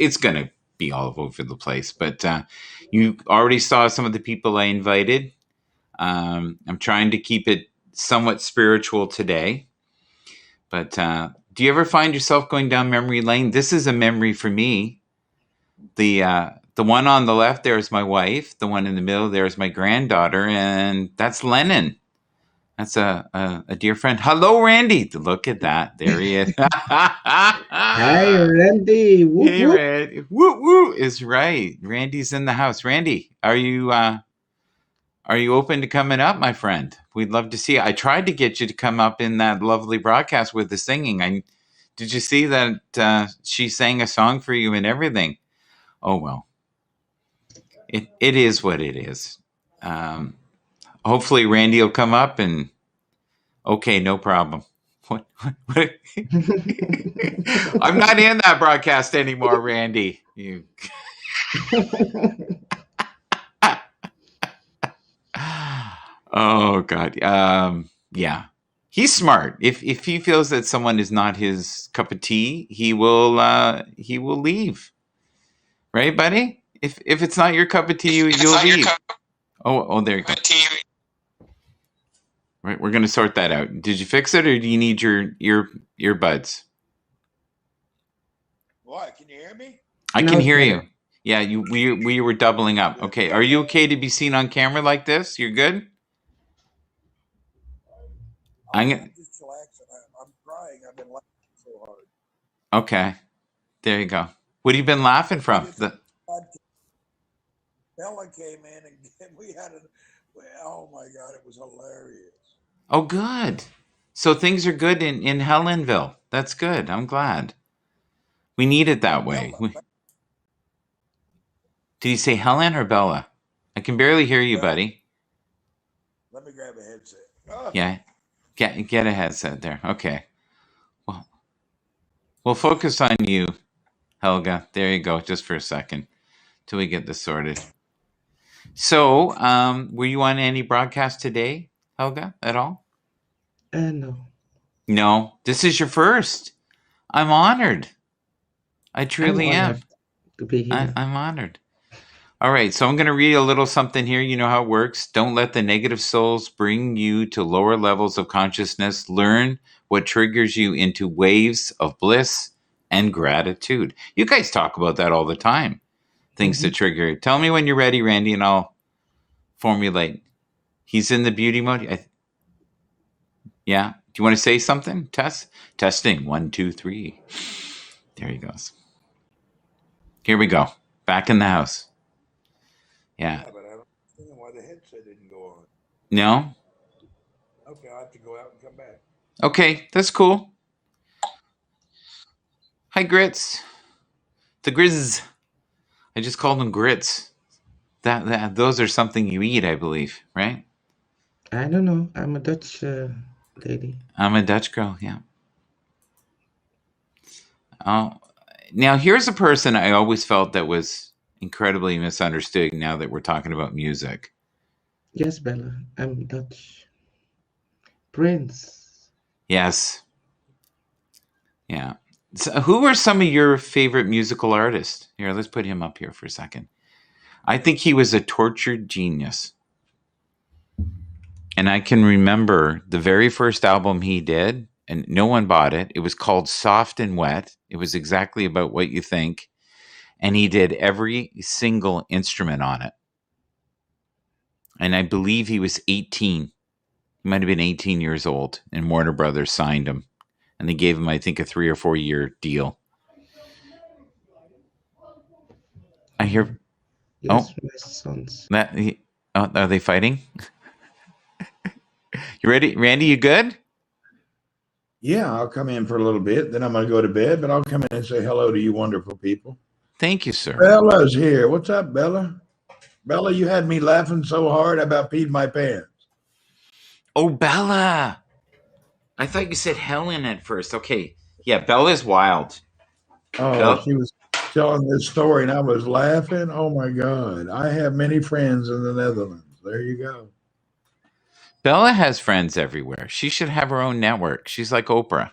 it's going to be all over the place. But you already saw some of the people I invited. I'm trying to keep it somewhat spiritual today. But do you ever find yourself going down memory lane? This is a memory for me. The one on the left there is my wife. The one in the middle there is my granddaughter, and that's Lennon. That's a dear friend. Hello, Randy. Look at that. There he is. Hi, Randy. Whoop, Hey, whoop. Randy. Woo woo is right. Randy's in the house. Randy, are you open to coming up, my friend? We'd love to see you. I tried to get you to come up in that lovely broadcast with the singing. Did you see that she sang a song for you and everything? Oh, well. It is what it is. Hopefully Randy will come up and okay, no problem. What? I'm not in that broadcast anymore, Randy. You. Oh God. Yeah. He's smart. If he feels that someone is not his cup of tea, he will leave. Right, buddy? If it's not your cup of tea, you'll leave. Oh, there you go. Right, we're going to sort that out. Did you fix it, or do you need your earbuds? What? Can you hear me? I can hear you. Yeah, we were doubling up. Okay, are you okay to be seen on camera like this? You're good? I'm just relaxing. I'm crying. I've been laughing so hard. Okay, there you go. What have you been laughing from? Bella came in and we had oh my God, it was hilarious. Oh, good. So things are good in Helenville. That's good. I'm glad. We need it that way. Did you say Helen or Bella? I can barely hear you, buddy. Let me grab a headset. Oh. Yeah, get a headset there. Okay. Well, we'll focus on you, Helga. There you go, just for a second, till we get this sorted. So, were you on any broadcast today, Helga, at all? No. No, this is your first. I'm honored. I truly am. To be here. I'm honored. All right, so I'm going to read a little something here. You know how it works. Don't let the negative souls bring you to lower levels of consciousness. Learn what triggers you into waves of bliss and gratitude. You guys talk about that all the time. Things to trigger. Tell me when you're ready, Randy, and I'll formulate. He's in the beauty mode. Yeah. Do you want to say something? Testing. 1, 2, 3. There he goes. Here we go. Back in the house. Yeah. But I don't understand why the headset didn't go on. No? Okay, I'll have to go out and come back. Okay, that's cool. Hi, Grits. The Grizz. I just called them Grits. Those are something you eat, I believe, right? I don't know. I'm a Dutch lady. I'm a Dutch girl, yeah. Oh, now here's a person I always felt that was incredibly misunderstood now that we're talking about music. Yes, Bella. I'm Dutch. Prince. Yes. Yeah. So who are some of your favorite musical artists? Here, let's put him up here for a second. I think he was a tortured genius. And I can remember the very first album he did, and no one bought it. It was called Soft and Wet. It was exactly about what you think. And he did every single instrument on it. And I believe he was 18. He might have been 18 years old, and Warner Brothers signed him. And they gave him, I think, a 3 or 4 year deal. I hear... Yes, my sons. Are they fighting? You ready? Randy, you good? Yeah, I'll come in for a little bit. Then I'm going to go to bed, but I'll come in and say hello to you wonderful people. Thank you, sir. Bella's here. What's up, Bella? Bella, you had me laughing so hard I about peed my pants. Oh, Bella. I thought you said Helen at first. Okay. Yeah, Bella's wild. Oh, Bella? She was telling this story and I was laughing. Oh, my God. I have many friends in the Netherlands. There you go. Bella has friends everywhere. She should have her own network. She's like Oprah.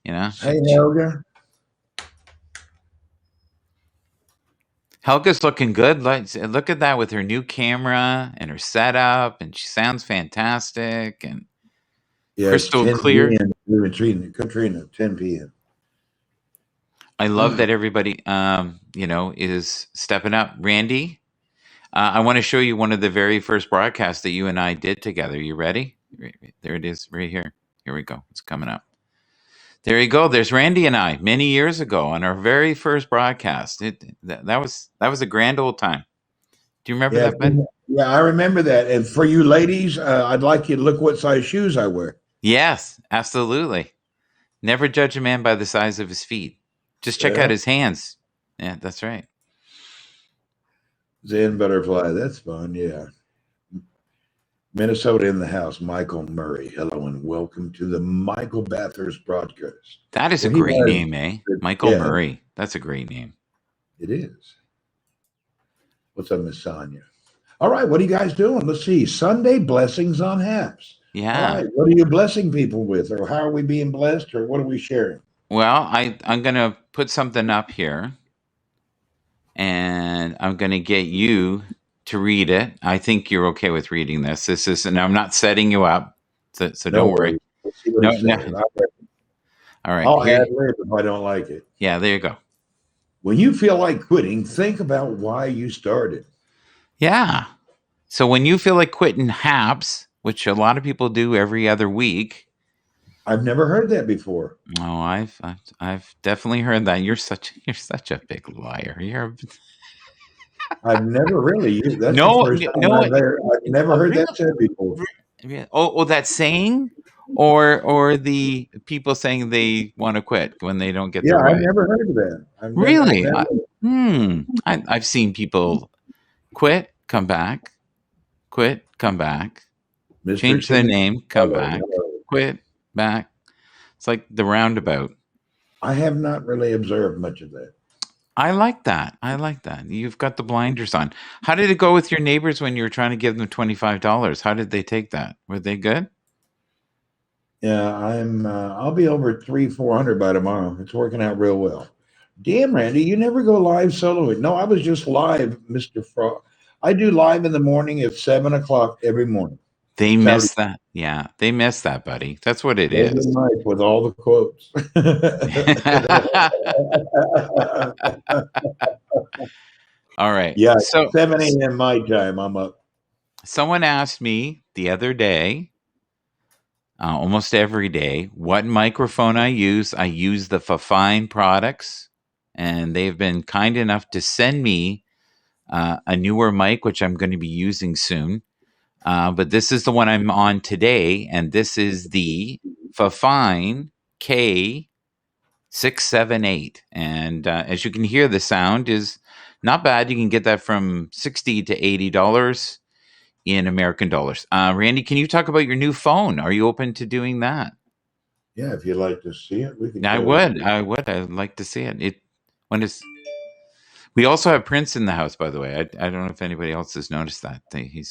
You know? Hey, Helga. Helga's looking good. Look at that with her new camera and her setup, and she sounds fantastic and Yeah, it's crystal 10 clear. p.m. Katrina, 10 p.m. I love that everybody, is stepping up. Randy, I want to show you one of the very first broadcasts that you and I did together. You ready? There it is, right here. Here we go. It's coming up. There you go. There's Randy and I many years ago on our very first broadcast. That was a grand old time. Do you remember Yeah, that, bud? yeah, I remember that. And for you ladies, I'd like you to look what size shoes I wear. Yes, absolutely. Never judge a man by the size of his feet. Just check Yeah. out his hands. Yeah, that's right. Zen Butterfly, that's fun. Yeah. Minnesota in the house, Michael Murray. Hello and welcome to the Michael Bathurst broadcast. That is a Well, great name, eh? Michael yeah. Murray. That's a great name. It is. What's up, Miss Sonia? All right, what are you guys doing? Let's see. Sunday blessings on Happs. Yeah. All right, what are you blessing people with? Or how are we being blessed? Or what are we sharing? Well, I'm going to put something up here, and I'm going to get you to read it. I think you're okay with reading this. This is, and I'm not setting you up, so don't worry. Let's see what it says. All right. I'll add lib if I don't like it. Yeah, there you go. When you feel like quitting, think about why you started. Yeah. So when you feel like quitting Happs, which a lot of people do every other week. I've never heard that before. Oh, I've definitely heard that. You're such a big liar. I've never really. That's the first time I've never heard that said before. Oh, that saying, or the people saying they want to quit when they don't get their way. I've never heard of that. Really? I've seen people quit, come back, quit, come back, change their name, come back, quit, back. It's like the roundabout. I have not really observed much of that. I like that. You've got the blinders on. How did it go with your neighbors when you were trying to give them $25? How did they take that? Were they good? Yeah, I'll be over 300-400 by tomorrow. It's working out real well. Damn, Randy, you never go live soloing. No, I was just live, Mr. Frog. I do live in the morning at 7:00 every morning. They missed that. Yeah, they missed that, buddy. That's what it is. Nice with all the quotes. All right. Yeah, so 7 a.m. my time. I'm up. Someone asked me the other day, almost every day, what microphone I use. I use the Fafine products, and they've been kind enough to send me a newer mic, which I'm going to be using soon. But this is the one I'm on today, and this is the Fafine K678. And as you can hear, the sound is not bad. You can get that from $60 to $80 in American dollars. Randy, can you talk about your new phone? Are you open to doing that? Yeah, if you'd like to see it, we can. I would. I'd like to see it. We also have Prince in the house, by the way. I don't know if anybody else has noticed that. There you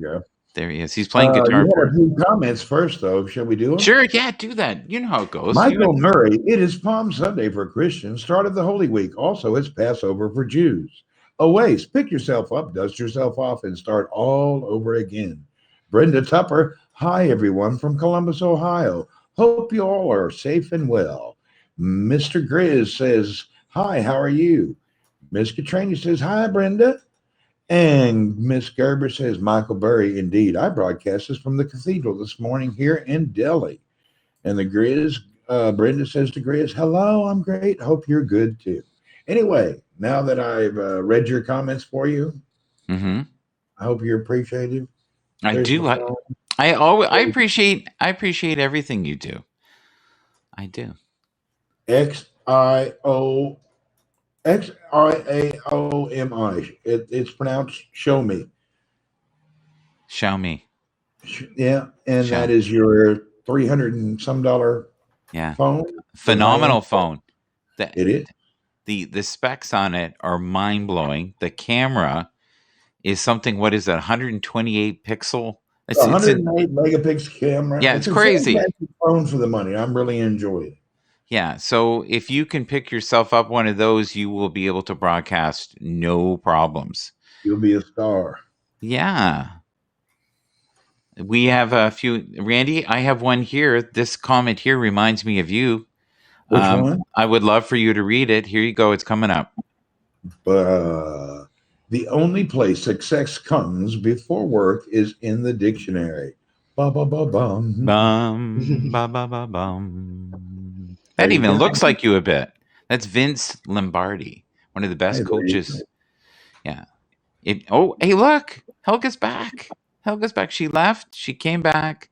go. There he is. He's playing guitar. You had a few comments first, though. Shall we do them? Sure, yeah, do that. You know how it goes. Michael Murray, it is Palm Sunday for Christians, start of the Holy Week. Also, it's Passover for Jews. Always pick yourself up, dust yourself off, and start all over again. Brenda Tupper, hi, everyone from Columbus, Ohio. Hope you all are safe and well. Mr. Grizz says, hi, how are you? Miss Katrina says, hi, Brenda. And Miss Gerber says, Michael Burry, indeed. I broadcast this from the cathedral this morning here in Delhi. And the Grizz, Brenda says to Grizz, hello, I'm great. Hope you're good too. Anyway, now that I've read your comments for you, I hope you're appreciative. I do. I appreciate everything you do. I do. XIAOMI. It's pronounced show me. Xiaomi. Yeah, and that is your $300 and some phone. Phenomenal phone. It is. The specs on it are mind blowing. The camera is something. What is that? 128 pixel. It's 108 megapixel camera. Yeah, it's crazy. Phone for the money. I'm really enjoying it. Yeah. So if you can pick yourself up one of those, you will be able to broadcast no problems. You'll be a star. Yeah. We have a few. Randy, I have one here. This comment here reminds me of you. Which one? I would love for you to read it. Here you go. It's coming up. The only place success comes before work is in the dictionary. Ba ba ba bum. Bum, ba, ba, ba, bum. There That you even go. looks like you a bit. That's Vince Lombardi, one of the best Hey, there you coaches. Yeah. Hey, look. Helga's back. Helga's back. She left. She came back.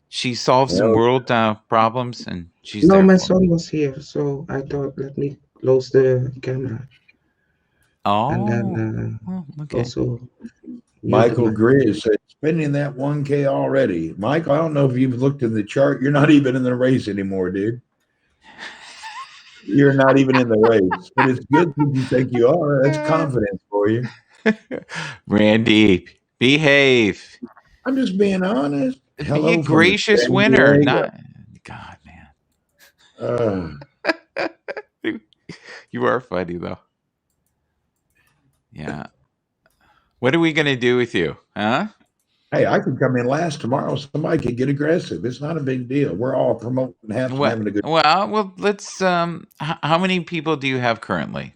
She solved some go. world problems, and she's No, there my for me. son was here, so I thought let me close the camera and then Oh, okay. also mute the Michael mic. Grizz said, spending that 1K already. Michael, I don't know if you've looked in the chart. You're not even in the race anymore, dude. You're not even in the race. But it's good that you think you are. That's confidence for you. Randy, behave. I'm just being honest. Be a Hello from gracious San winner. Diego. Not God, man. Uh, You are funny though. Yeah. What are we gonna do with you? Huh? hey, I could come in last tomorrow. Somebody could get aggressive. It's not a big deal. We're all promoting Happs and What having a good. well, let's how many people do you have currently?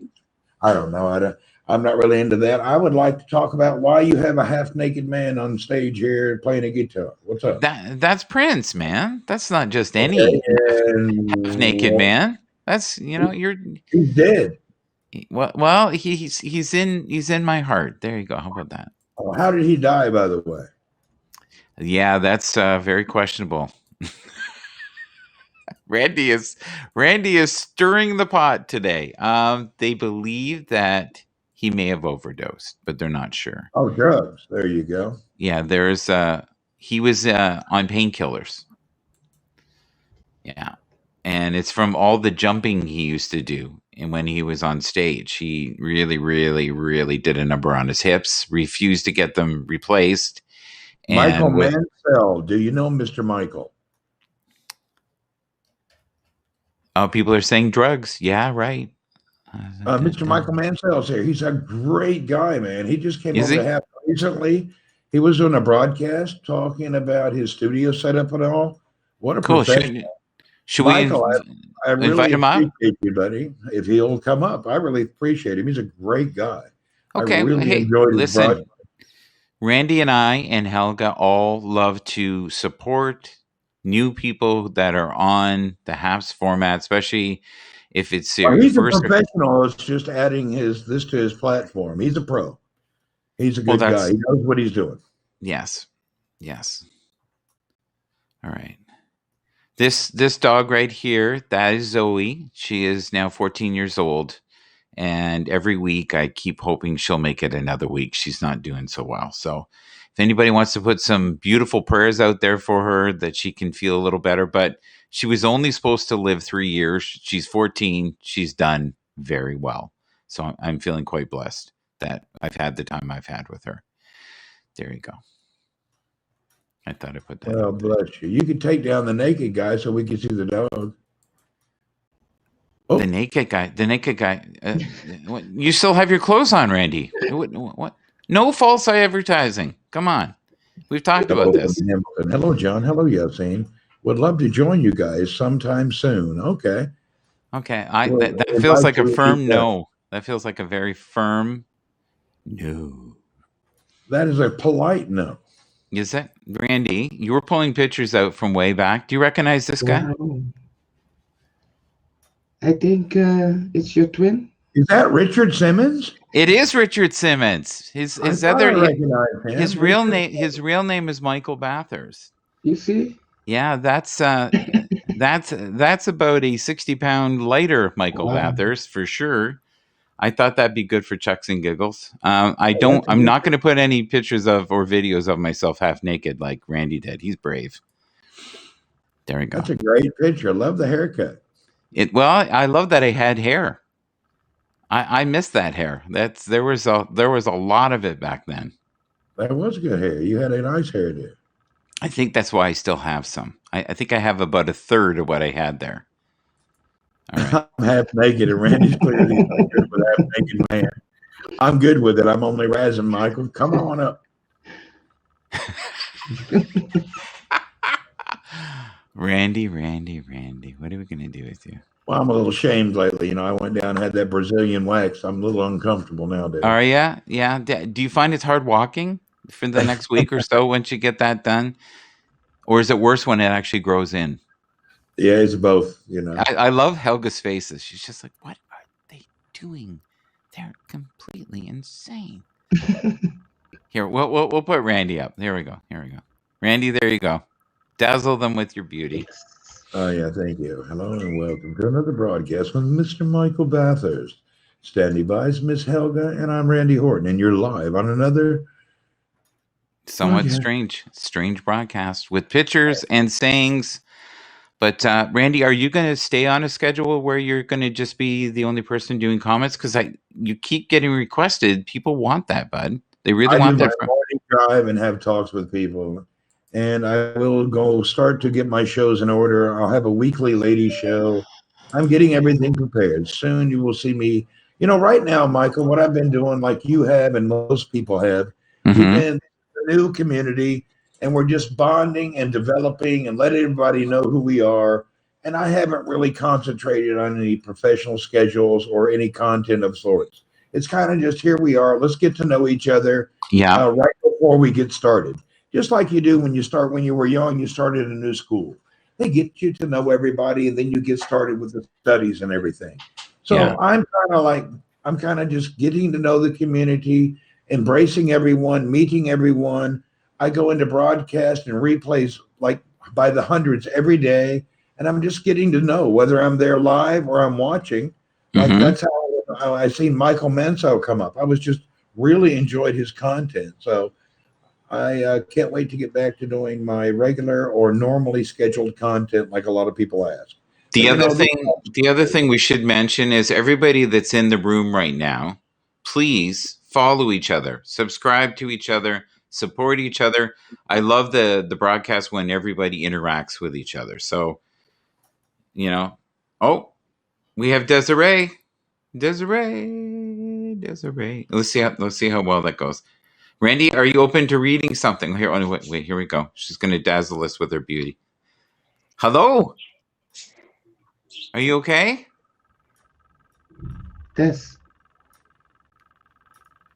I don't know. I'm not really into that. I would like to talk about why you have a half naked man on stage here playing a guitar. What's up? That's Prince, man. That's not just Okay, any half naked and man. That's you're he's dead. well he's in my heart. There you go. How about that? Oh, how did he die, by the way? Yeah, that's very questionable. Randy is stirring the pot today. They believe that he may have overdosed, but they're not sure. Oh, drugs. There you go. Yeah, there's he was on painkillers. Yeah. And it's from all the jumping he used to do. And when he was on stage, he really, really, really did a number on his hips, refused to get them replaced. Michael And with Mansell. Do you know Mr. Michael? people are saying drugs. Yeah, right. Mr. Michael Mansell's here. He's a great guy, man. He just came Is over to he? have recently. He was on a broadcast talking about his studio setup and all. What a Cool. professional. Should Michael, I invite really him up? appreciate you, buddy. If he'll come up, I really appreciate him. He's a great guy. Okay. I really Hey, enjoyed his broadcast. listen. Randy and I and Helga all love to support new people that are on the Happs format, especially if it's your He's a first. professional. It's just adding this to his platform. He's a pro. He's a Well, good guy. He knows what he's doing. Yes. All right. This dog right here, that is Zoe. She is now 14 years old. And every week I keep hoping she'll make it another week. She's not doing so well. So if anybody wants to put some beautiful prayers out there for her that she can feel a little better, but she was only supposed to live 3 years. She's 14. She's done very well. So I'm feeling quite blessed that I've had the time I've had with her. There you go. I thought I put that. Well, bless you. You can take down the naked guy so we can see the dog. Oh. The naked guy. You still have your clothes on, Randy. What? No false advertising. Come on. We've talked about this. Hello, John. Hello, Yassine. Would love to join you guys sometime soon. Okay. That feels like a firm no. That feels like a very firm no. That is a polite no. Is that Randy? You were pulling pictures out from way back. Do you recognize this guy? Wow. I think it's your twin. Is that Richard Simmons? It is Richard Simmons. His real name is Michael Bathurst. You see? Yeah, that's about a 60-pound lighter Michael Bathurst for sure. I thought that'd be good for chucks and giggles. I'm not going to put any pictures of or videos of myself half naked like Randy did. He's brave. There we go. That's a great picture. I love the haircut. I love that I had hair. I miss that hair. There was a lot of it back then. That was good hair. You had a nice hairdo. I think that's why I still have some. I think I have about a third of what I had there. All right. I'm half naked, and Randy's clearly not good with half naked man. I'm good with it. I'm only razzing Michael. Come on up. Randy, what are we gonna do with you? Well, I'm a little shamed lately. I went down and had that Brazilian wax. I'm a little uncomfortable nowadays. Are ya? Yeah. Do you find it's hard walking for the next week or so once you get that done, or is it worse when it actually grows in? Yeah, it's both. I love Helga's faces. She's just like, what are they doing? They're completely insane. Here, we'll put Randy up. There we go. Randy, there you go. Dazzle them with your beauty. Oh, yeah, thank you. Hello and welcome to another broadcast with Mr. Michael Bathurst. Standing by is Miss Helga, and I'm Randy Horton, and you're live on another somewhat strange broadcast with pictures and sayings. But Randy, are you going to stay on a schedule where you're going to just be the only person doing comments? Because you keep getting requested. People want that, bud. They really want that. I morning drive and have talks with people. And I will go start to get my shows in order. I'll have a weekly ladies show. I'm getting everything prepared. Soon you will see me. Right now, Michael, what I've been doing, like you have and most people have, we've been a new community, and we're just bonding and developing and letting everybody know who we are. And I haven't really concentrated on any professional schedules or any content of sorts. It's kind of just here we are. Let's get to know each other right before we get started. Just like you do when you were young, you started a new school. They get you to know everybody, and then you get started with the studies and everything. So I'm kind of just getting to know the community, embracing everyone, meeting everyone. I go into broadcast and replays like by the hundreds every day, and I'm just getting to know whether I'm there live or I'm watching. Like that's how I seen Michael Manso come up. I was just really enjoyed his content. So I can't wait to get back to doing my regular or normally scheduled content like a lot of people ask. The other thing we should mention is everybody that's in the room right now, please follow each other, subscribe to each other, support each other. I love the broadcast when everybody interacts with each other. So, we have Desiree. Let's see how well that goes. Randy, are you open to reading something? Here, wait, here we go. She's going to dazzle us with her beauty. Hello? Are you okay? Yes.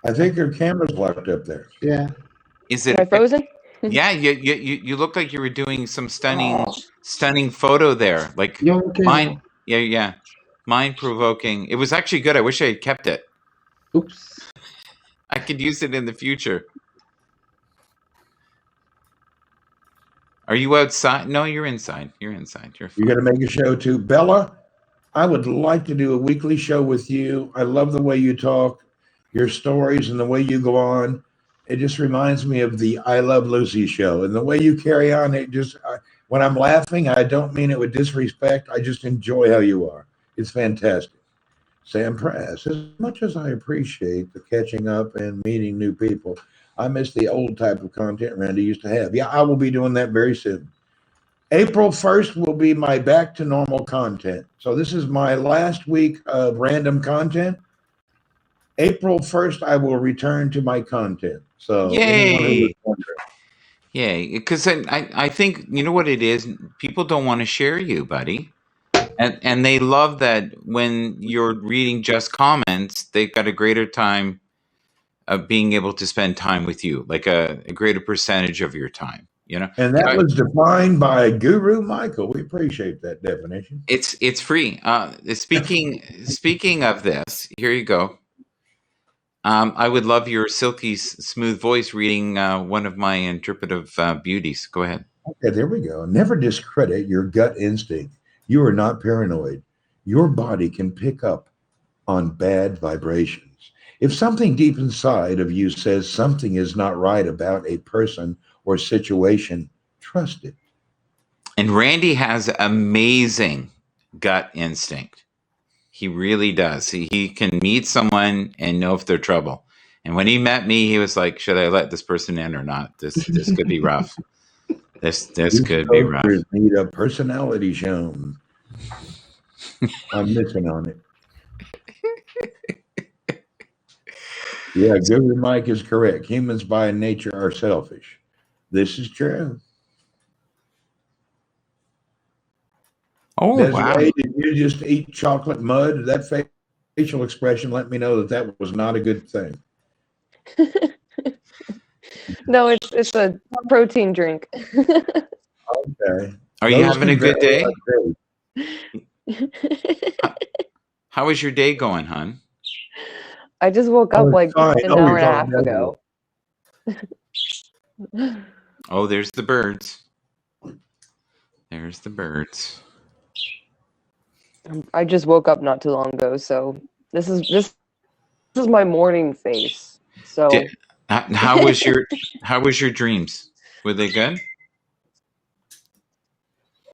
I think your camera's locked up there. Yeah. Is it? Am I frozen? Yeah, you look like you were doing some stunning photo there. Like okay? Mine. Yeah. Mind-provoking. It was actually good. I wish I had kept it. Oops. I could use it in the future. Are you outside? No, you're inside. You're fine. You're going to make a show too. Bella, I would like to do a weekly show with you. I love the way you talk, your stories, and the way you go on. It just reminds me of the I Love Lucy show. And the way you carry on, when I'm laughing, I don't mean it with disrespect. I just enjoy how you are. It's fantastic. Sam Press, as much as I appreciate the catching up and meeting new people, I miss the old type of content Randy used to have. Yeah, I will be doing that very soon. April 1st will be my back to normal content. So this is my last week of random content. April 1st, I will return to my content. So yay! Yay, because I think, you know what it is? People don't want to share you, buddy. And they love that when you're reading just comments, they've got a greater time of being able to spend time with you, like a greater percentage of your time, And that was defined by Guru Michael. We appreciate that definition. It's free. Speaking of this, here you go. I would love your silky smooth voice reading one of my interpretive beauties. Go ahead. Okay, there we go. Never discredit your gut instinct. You are not paranoid. Your body can pick up on bad vibrations. If something deep inside of you says something is not right about a person or situation, trust it. And Randy has amazing gut instinct. He really does. He can meet someone and know if they're trouble. And when he met me, he was like, should I let this person in or not? This could be rough. This could be rough. Need a personality shown. I'm missing on it. Yeah, Guru Mike is correct. Humans by nature are selfish. This is true. Oh, wow. Desiree, did you just eat chocolate mud? That facial expression let me know that that was not a good thing. No, it's a protein drink. Okay. Are you Those having a can good vary day? by day. How is your day going, hon? I just woke Oh, up it's like fine. an Oh, hour you're and a talking half about ago. Oh, there's the birds. There's the birds. I just woke up not too long ago, so this is my morning face. So How was your dreams? Were they good?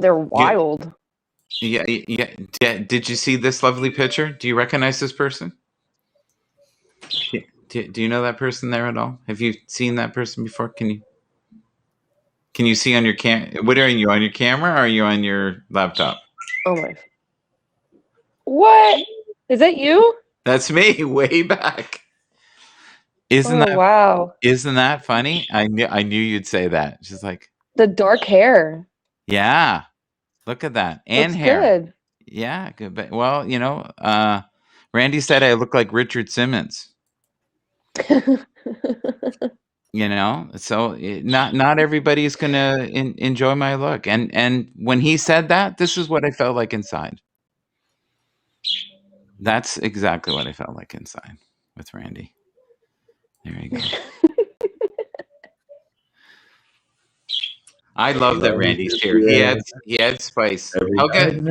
they're wild. Yeah. Did you see this lovely picture? Do you recognize this person? Do you know that person there at all? Have you seen that person before? Can you see on your what are you, on your camera or are you on your laptop? Oh my! What is that? You? That's me, way back. Wow! Isn't that funny? I knew you'd say that. She's like, The dark hair. yeah, look at that, and Looks hair. good. Yeah, good. But, well, Randy said I look like Richard Simmons. So not everybody's gonna enjoy my look. And when he said that, this is what I felt like inside. That's exactly what I felt like inside with Randy. There you go. I love that Randy's here. He had spice. Okay.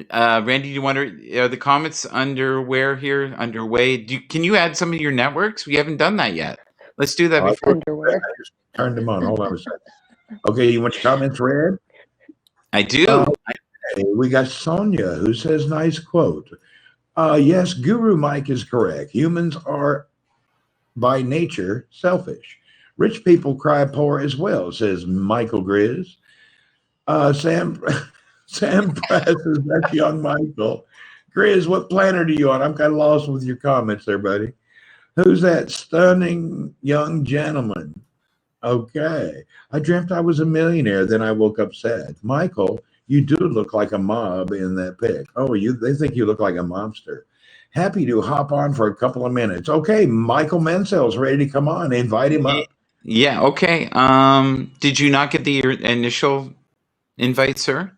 Randy, do you want to? Are the comments underway here? Underway? Can you add some of your networks? We haven't done that yet. Let's do that before. Underwear. I just turned them on. Hold on a second. Okay, you want your comments read? I do. We got Sonia who says, nice quote. Yes, Guru Mike is correct. Humans are by nature selfish. Rich people cry poor as well, says Michael Grizz. Sam presses, that's young Michael. Grizz, what planet are you on? I'm kind of lost with your comments there, buddy. Who's that stunning young gentleman? Okay. I dreamt I was a millionaire, then I woke up sad. Michael, you do look like a mob in that pic. Oh, they think you look like a mobster. Happy to hop on for a couple of minutes. Okay, Michael Mansell's ready to come on. Invite him up. Yeah, okay. Did you not get the initial invite, sir?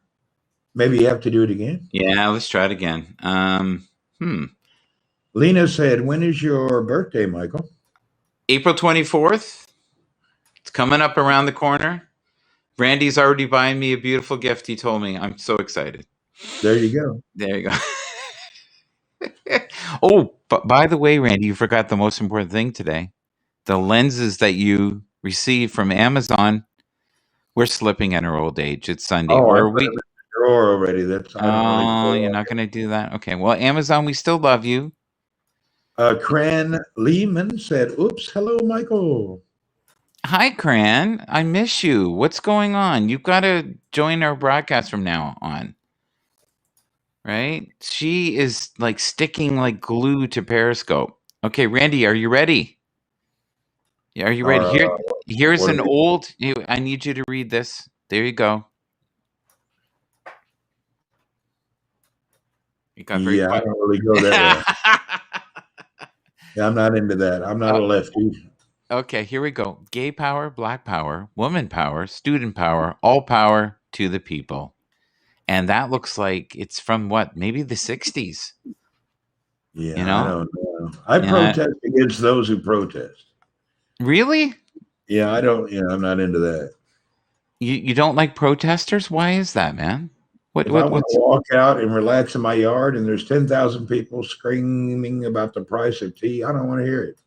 Maybe you have to do it again. Yeah, let's try it again. Lena said, when is your birthday, Michael? April 24th. It's coming up around the corner. Randy's already buying me a beautiful gift, he told me. I'm so excited. There you go. There you go. Oh, but by the way, Randy, you forgot the most important thing today. The lenses that you received from Amazon, we're slipping at our old age. It's Sunday. Oh, or I put it in the drawer already. You're not going to do that? Okay. Well, Amazon, we still love you. Cran Lehman said, oops, hello, Michael. Hi, Cran. I miss you. What's going on? You've got to join our broadcast from now on. Right? She is like sticking like glue to Periscope. Okay, Randy, are you ready? Are you ready? Here's an old. I need you to read this. There you go. You got very quiet. I don't really go that way. Yeah, I'm not into that. I'm not a lefty. Okay, here we go. Gay power, black power, woman power, student power, all power to the people. And that looks like it's from what? Maybe the 60s. Yeah, I don't know. I protest against those who protest. Really? Yeah, I'm not into that. You don't like protesters? Why is that, man? If I want to walk out and relax in my yard and there's 10,000 people screaming about the price of tea, I don't want to hear it.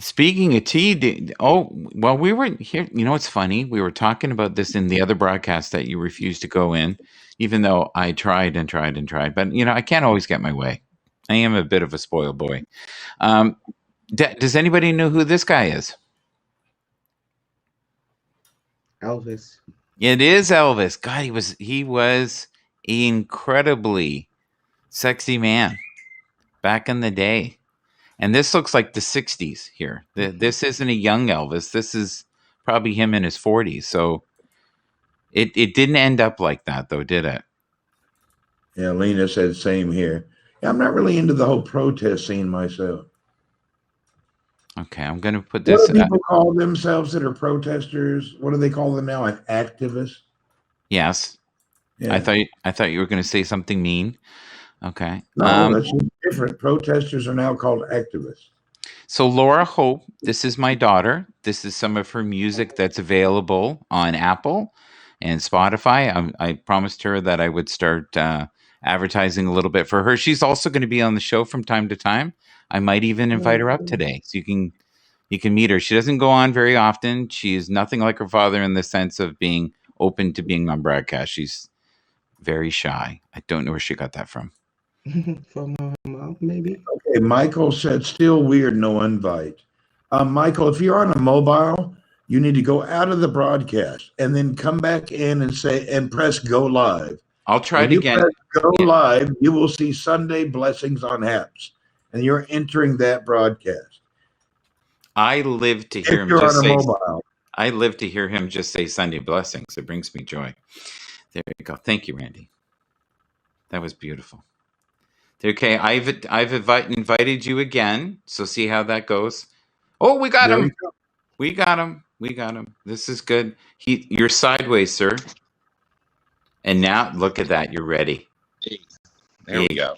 Speaking of tea, we were here. You know, it's funny. We were talking about this in the other broadcast that you refused to go in, even though I tried and tried and tried. But, I can't always get my way. I am a bit of a spoiled boy. Does anybody know who this guy is? Elvis. It is Elvis. God, he was incredibly sexy man back in the day. And this looks like the 60s here. This isn't a young Elvis. This is probably him in his 40s. So it didn't end up like that, though, did it? Yeah, Lena said same here. Yeah, I'm not really into the whole protest scene myself. Okay, I'm going to put What this. do people call themselves that are protesters? What do they call them now? An activist? Yes. Yeah. I thought you were going to say something mean. Okay. No, that's different. Protesters are now called activists. So Laura Hope, this is my daughter. This is some of her music that's available on Apple and Spotify. I promised her that I would start advertising a little bit for her. She's also going to be on the show from time to time. I might even invite her up today, so you can meet her. She doesn't go on very often. She is nothing like her father in the sense of being open to being on broadcast. She's very shy. I don't know where she got that from. From my mom, maybe. Okay, Michael said, still weird, no invite. Michael, if you're on a mobile, you need to go out of the broadcast and then come back in and press go live. I'll try it again. Press go live, you will see Sunday Blessings on Happs, and you're entering that broadcast. I live to hear him just say. I live to hear him just say Sunday Blessings. It brings me joy. There you go. Thank you, Randy. That was beautiful. Okay, I've invited you again, so see how that goes. Oh, we got him. We got him. We got him. This is good. You're sideways, sir. And now look at that. You're ready. There we go.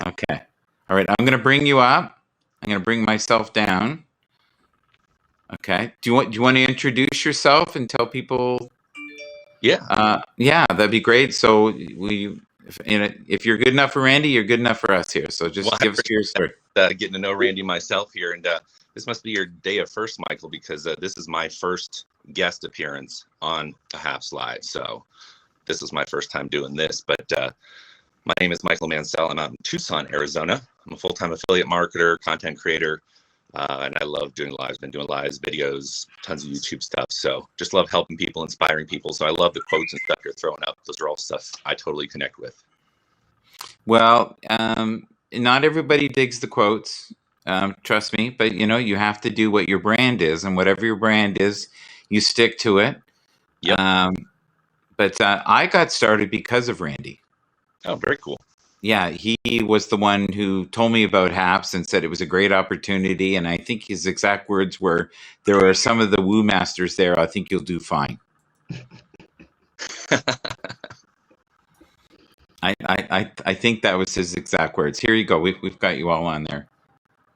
Okay. All right. I'm going to bring you up. I'm going to bring myself down. Okay. Do you want to introduce yourself and tell people? Yeah. Yeah, that'd be great. So if you're good enough for Randy, you're good enough for us here. So just give us your story. Getting to know Randy myself here, and this must be your day of first, Michael, because this is my first guest appearance on a Happs Live. So this is my first time doing this. But my name is Michael Mansell. I'm out in Tucson, Arizona. I'm a full-time affiliate marketer, content creator, and I love doing lives. Been doing lives, videos, tons of YouTube stuff. So just love helping people, inspiring people. So I love the quotes and stuff you're throwing up. Those are all stuff I totally connect with. Well, not everybody digs the quotes. Trust me, but you have to do what your brand is, and whatever your brand is, you stick to it. Yep. But I got started because of Randy. Oh, very cool. Yeah, he was the one who told me about Happs and said it was a great opportunity. And I think his exact words were, "There are some of the woo masters there. I think you'll do fine." I think that was his exact words. Here you go. We've got you all on there.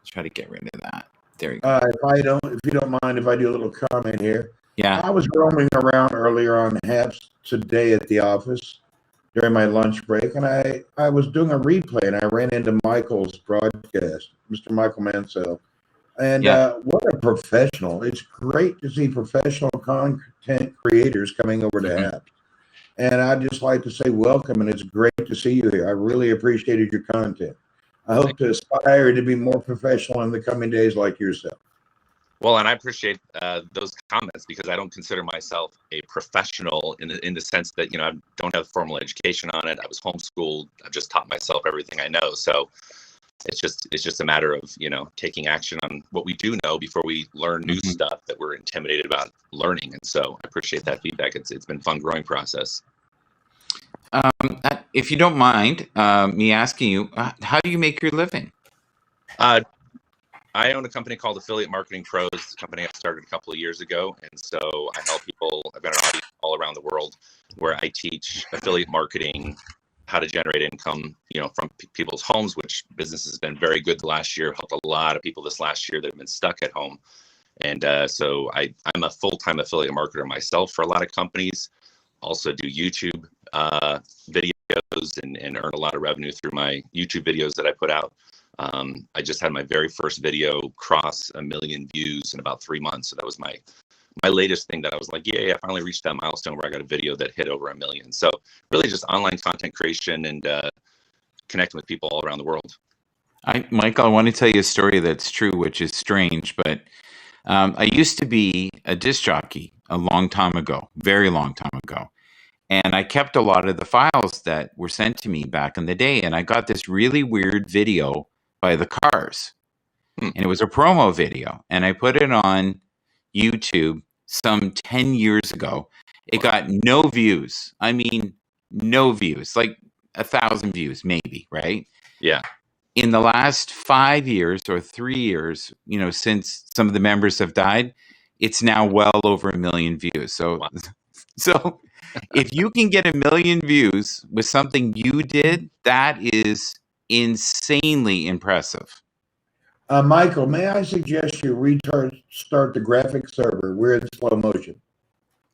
Let's try to get rid of that. There you go. If you don't mind, if I do a little comment here. Yeah. I was roaming around earlier on Happs today at the office during my lunch break, and I was doing a replay, and I ran into Michael's broadcast, Mr. Michael Mansell. And what a professional. It's great to see professional content creators coming over to Happs. And I'd just like to say welcome, and it's great to see you here. I really appreciated your content. I hope to aspire to be more professional in the coming days like yourself. Well, and I appreciate those comments, because I don't consider myself a professional in the sense that, I don't have formal education on it. I was homeschooled. I've just taught myself everything I know. So it's just a matter of, taking action on what we do know before we learn new stuff that we're intimidated about learning. And so I appreciate that feedback. It's been a fun growing process. If you don't mind me asking you, how do you make your living? I own a company called Affiliate Marketing Pros, a company I started a couple of years ago. And so I help people. I've got an audience all around the world where I teach affiliate marketing, how to generate income, from people's homes, which business has been very good the last year. Helped a lot of people this last year that have been stuck at home. And so I'm a full-time affiliate marketer myself for a lot of companies. Also do YouTube videos and earn a lot of revenue through my YouTube videos that I put out. I just had my very first video cross 1 million views in about 3 months. So that was my latest thing that I was like, I finally reached that milestone where I got a video that hit over 1 million. So really just online content creation and connecting with people all around the world. Michael, I want to tell you a story that's true, which is strange, but I used to be a disc jockey a long time ago, very long time ago. And I kept a lot of the files that were sent to me back in the day. And I got this really weird video by the Cars. And it was a promo video. And I put it on YouTube some 10 years ago. It got no views. I mean, no views, like 1,000 views, maybe, right? Yeah. In the last 5 years or 3 years, since some of the members have died, it's now well over 1 million views. So, Wow. so if you can get 1 million views with something you did, that is insanely impressive. Michael, may I suggest you start the graphic server? We're in slow motion.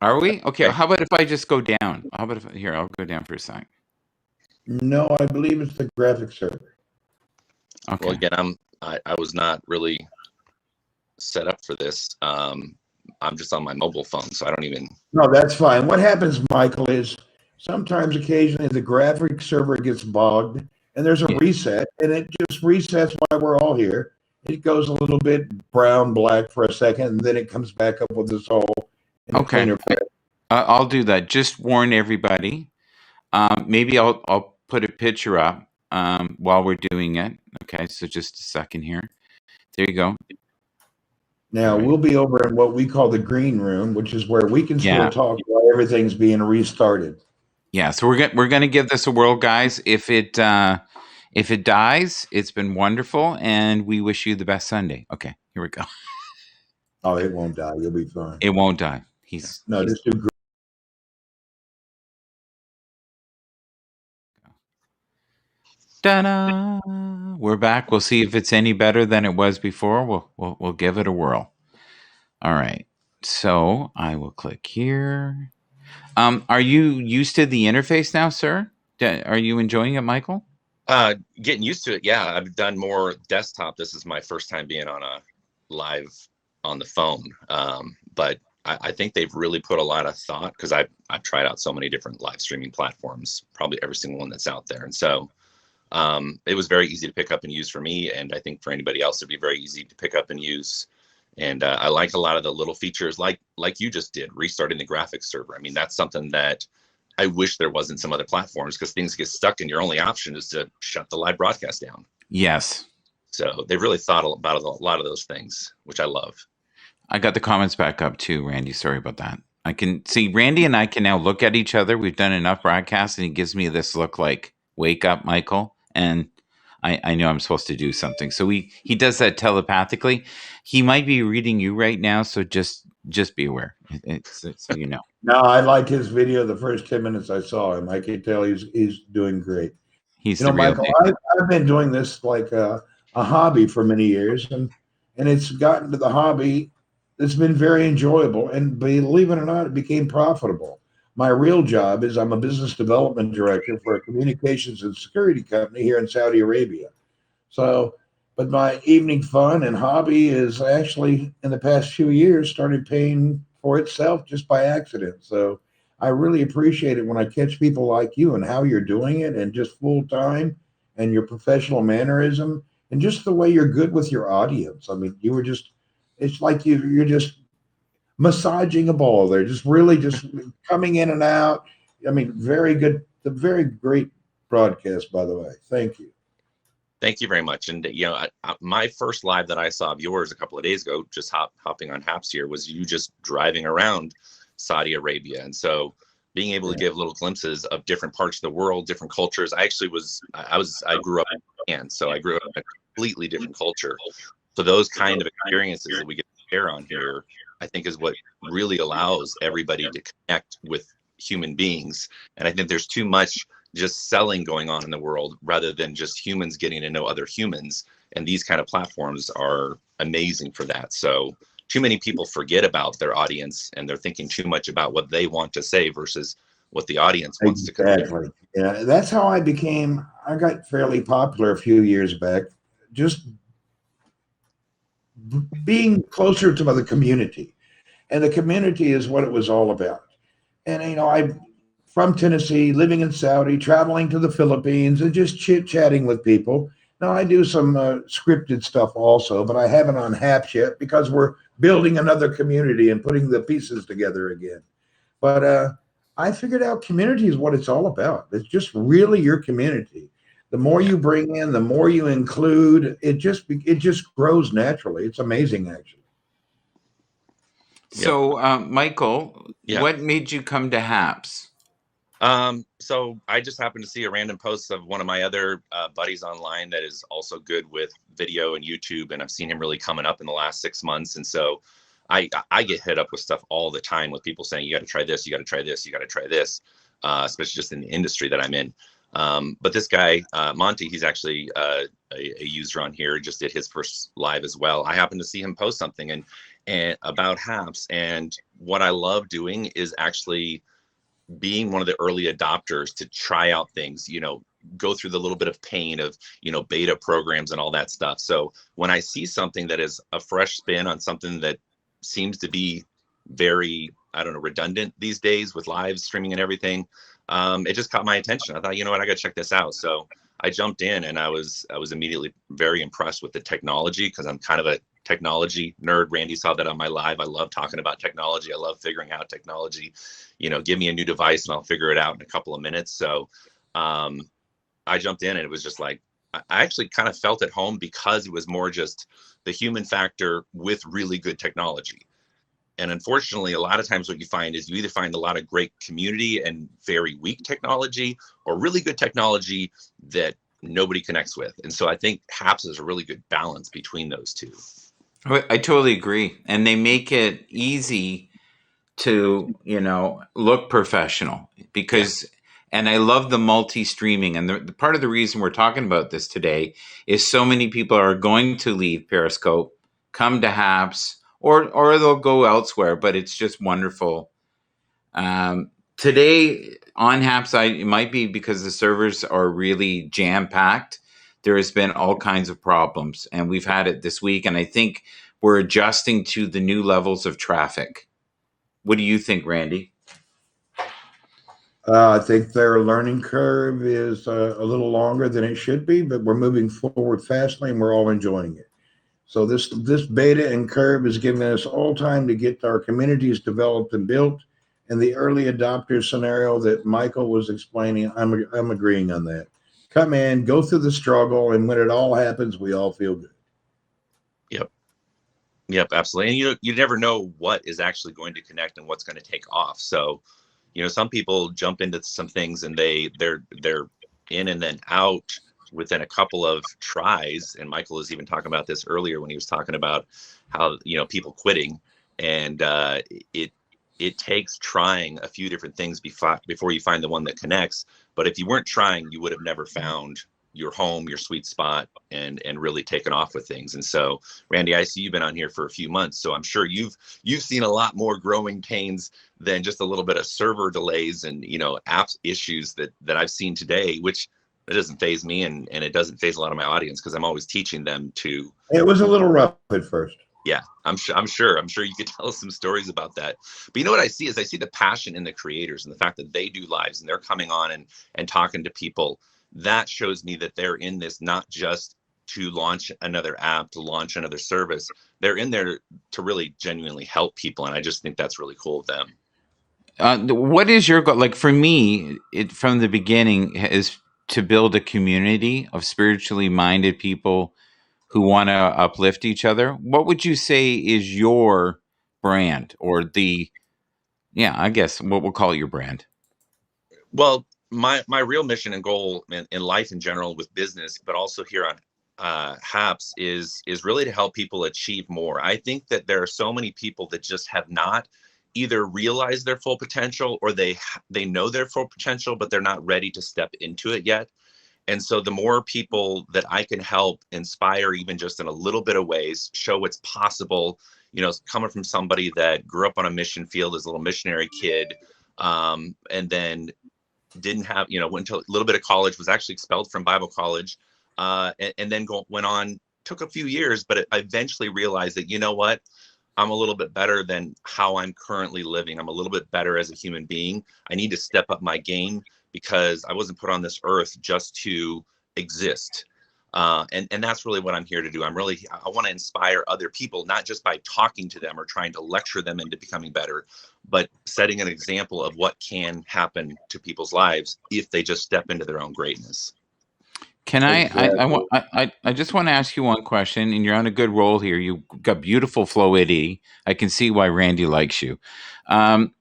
Are we? Okay. How about if I just go down? How about here, I'll go down for a sec. No, I believe it's the graphic server. Okay. Well, again, I was not really set up for this. I'm just on my mobile phone, so I don't even. No, that's fine. What happens, Michael, is sometimes occasionally the graphic server gets bogged and there's a reset, and it just resets while we're all here. It goes a little bit brown, black for a second, and then it comes back up with us all. Okay. I'll do that. Just warn everybody. Maybe I'll put a picture up while we're doing it. Okay, so just a second here. There you go. Now we'll be over in what we call the green room, which is where we can still talk while everything's being restarted. Yeah, so we're gonna give this a whirl, guys. If it dies, it's been wonderful, and we wish you the best Sunday. Okay, here we go. Oh, it won't die. You'll be fine. It won't die. Just do. Ta-da! We're back. We'll see if it's any better than it was before. We'll give it a whirl. All right. So I will click here. Are you used to the interface now, sir? Are you enjoying it, Michael? Getting used to it. Yeah, I've done more desktop. This is my first time being on a live on the phone. But I think they've really put a lot of thought, because I've tried out so many different live streaming platforms, probably every single one that's out there. And so it was very easy to pick up and use for me. And I think for anybody else, it'd be very easy to pick up and use. And I like a lot of the little features like you just did, restarting the graphics server. I mean, that's something that I wish there wasn't some other platforms, because things get stuck and your only option is to shut the live broadcast down. Yes. So they've really thought about a lot of those things, which I love. I got the comments back up too, Randy. Sorry about that. I can see Randy and I can now look at each other. We've done enough broadcasts, and he gives me this look like, wake up, Michael. And I know I'm supposed to do something. So he does that telepathically. He might be reading you right now. So just be aware. So you know. No, I like his video. The first 10 minutes I saw him, I can tell he's doing great. He's Michael, I've been doing this like a hobby for many years, and it's gotten to the hobby that's been very enjoyable. And believe it or not, it became profitable. My real job is I'm a business development director for a communications and security company here in Saudi Arabia. So, but my evening fun and hobby is actually in the past few years started paying for itself just by accident. So I really appreciate it when I catch people like you and how you're doing it, and just full time, and your professional mannerism, and just the way you're good with your audience. I mean, it's like you're just massaging a ball there, just coming in and out. I mean, very good, a very great broadcast, by the way. Thank you. Thank you very much. And my first live that I saw of yours a couple of days ago, just hopping on Happs here, was you just driving around Saudi Arabia. And so being able to give little glimpses of different parts of the world, different cultures. I grew up in Japan, so I grew up in a completely different culture. So those kind of experiences that we get to share on here, I think, is what really allows everybody to connect with human beings. And I think there's too much just selling going on in the world, rather than just humans getting to know other humans. And these kind of platforms are amazing for that. So too many people forget about their audience, and they're thinking too much about what they want to say versus what the audience wants to convey. Exactly. Yeah, that's how I got fairly popular a few years back, just being closer to the community. And the community is what it was all about. And, I'm from Tennessee, living in Saudi, traveling to the Philippines, and just chit-chatting with people. Now, I do some scripted stuff also, but I haven't on Happs yet, because we're building another community and putting the pieces together again. But I figured out community is what it's all about. It's just really your community. The more Yeah. you bring in, the more you include, it just grows naturally. It's amazing, actually. Yep. So, Michael, Yeah. what made you come to Happs? So I just happened to see a random post of one of my other buddies online that is also good with video and YouTube, and I've seen him really coming up in the last 6 months. And so I get hit up with stuff all the time with people saying, you got to try this, you got to try this, you got to try this, especially just in the industry that I'm in. But this guy, Monty, he's actually a user on here, just did his first live as well. I happened to see him post something and about Happs, and what I love doing is actually being one of the early adopters to try out things, go through the little bit of pain of, beta programs and all that stuff. So when I see something that is a fresh spin on something that seems to be very, I don't know, redundant these days with live streaming and everything, it just caught my attention. I thought, you know what, I got to check this out. So I jumped in, and I was immediately very impressed with the technology, because I'm kind of a technology nerd. Randy saw that on my live. I love talking about technology. I love figuring out technology. Give me a new device and I'll figure it out in a couple of minutes. So I jumped in, and it was just like, I actually kind of felt at home, because it was more just the human factor with really good technology. And unfortunately, a lot of times what you find is you either find a lot of great community and very weak technology, or really good technology that nobody connects with. And so I think Happs is a really good balance between those two. I totally agree. And they make it easy to, look professional Yeah. and I love the multi-streaming. And the part of the reason we're talking about this today is so many people are going to leave Periscope, come to Happs, or they'll go elsewhere, but it's just wonderful. Today on Happs, it might be because the servers are really jam-packed. There has been all kinds of problems, and we've had it this week, and I think we're adjusting to the new levels of traffic. What do you think, Randy? I think their learning curve is a little longer than it should be, but we're moving forward fastly, and we're all enjoying it. So this beta and curve is giving us all time to get our communities developed and built. And the early adopter scenario that Michael was explaining, I'm agreeing on that. Come in, go through the struggle, and when it all happens, we all feel good. Yep, absolutely. And you never know what is actually going to connect and what's going to take off. So, some people jump into some things and they're in and then out within a couple of tries. And Michael was even talking about this earlier when he was talking about how, people quitting, and it takes trying a few different things before you find the one that connects. But if you weren't trying, you would have never found your home, your sweet spot, and really taken off with things. And so, Randy, I see you've been on here for a few months, so I'm sure you've seen a lot more growing pains than just a little bit of server delays and apps issues that I've seen today, which it doesn't faze me, and it doesn't faze a lot of my audience, because I'm always teaching them to. It was a little rough at first. Yeah, I'm sure you could tell us some stories about that. But what I see is the passion in the creators, and the fact that they do lives and they're coming on and talking to people. That shows me that they're in this not just to launch another app, to launch another service. They're in there to really genuinely help people. And I just think that's really cool of them. What is your goal? Like for me, from the beginning is to build a community of spiritually minded people who want to uplift each other. What would you say is your brand, or I guess what we'll call it your brand? Well, my real mission and goal in life in general, with business, but also here on Happs, is really to help people achieve more. I think that there are so many people that just have not either realized their full potential, or they know their full potential, but they're not ready to step into it yet. And so the more people that I can help inspire, even just in a little bit of ways, show what's possible, coming from somebody that grew up on a mission field as a little missionary kid, and then didn't have, went to a little bit of college, was actually expelled from Bible college, and then went on, took a few years, but I eventually realized that, what, I'm a little bit better than how I'm currently living. I'm a little bit better as a human being. I need to step up my game, because I wasn't put on this earth just to exist. And that's really what I'm here to do. I want to inspire other people, not just by talking to them or trying to lecture them into becoming better, but setting an example of what can happen to people's lives if they just step into their own greatness. Can Exactly. I just want to ask you one question, and you're on a good roll here. You got beautiful fluidity. I can see why Randy likes you. Um,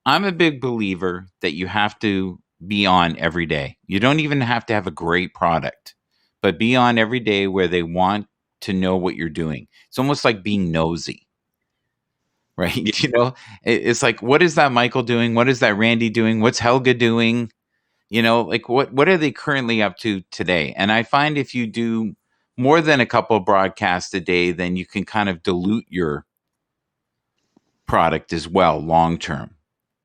I'm a big believer that you have to be on every day. You don't even have to have a great product, but be on every day where they want to know what you're doing. It's almost like being nosy, right? Yeah, It's like, what is that Michael doing? What is that Randy doing? What's Helga doing? Like what are they currently up to today? And I find if you do more than a couple of broadcasts a day, then you can kind of dilute your product as well long term.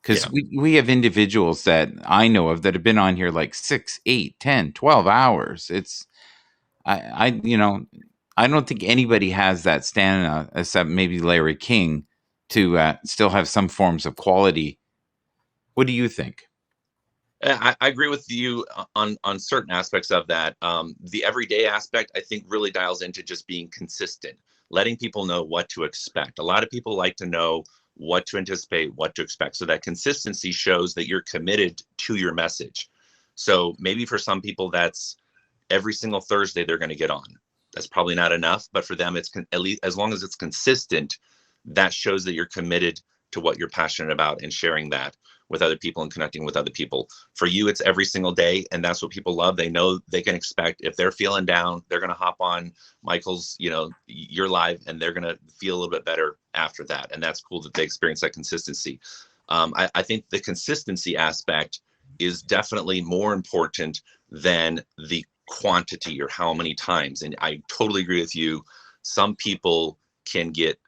Because yeah. we have individuals that I know of that have been on here like 6, 8, 10, 12 hours. It's I don't think anybody has that stamina except maybe Larry King to still have some forms of quality. What do you think? I agree with you on certain aspects of that. The everyday aspect, I think, really dials into just being consistent, letting people know what to expect. A lot of people like to know what to anticipate, what to expect. So that consistency shows that you're committed to your message. So maybe for some people, that's every single Thursday they're going to get on. That's probably not enough, but for them, it's at least as long as it's consistent, that shows that you're committed to what you're passionate about and sharing that with other people and connecting with other people. For you, it's every single day, and that's what people love. They know they can expect if they're feeling down, they're going to hop on Michael's, your live, and they're going to feel a little bit better after that. And that's cool that they experience that consistency. I think the consistency aspect is definitely more important than the quantity or how many times. And I totally agree with you. Some people can get,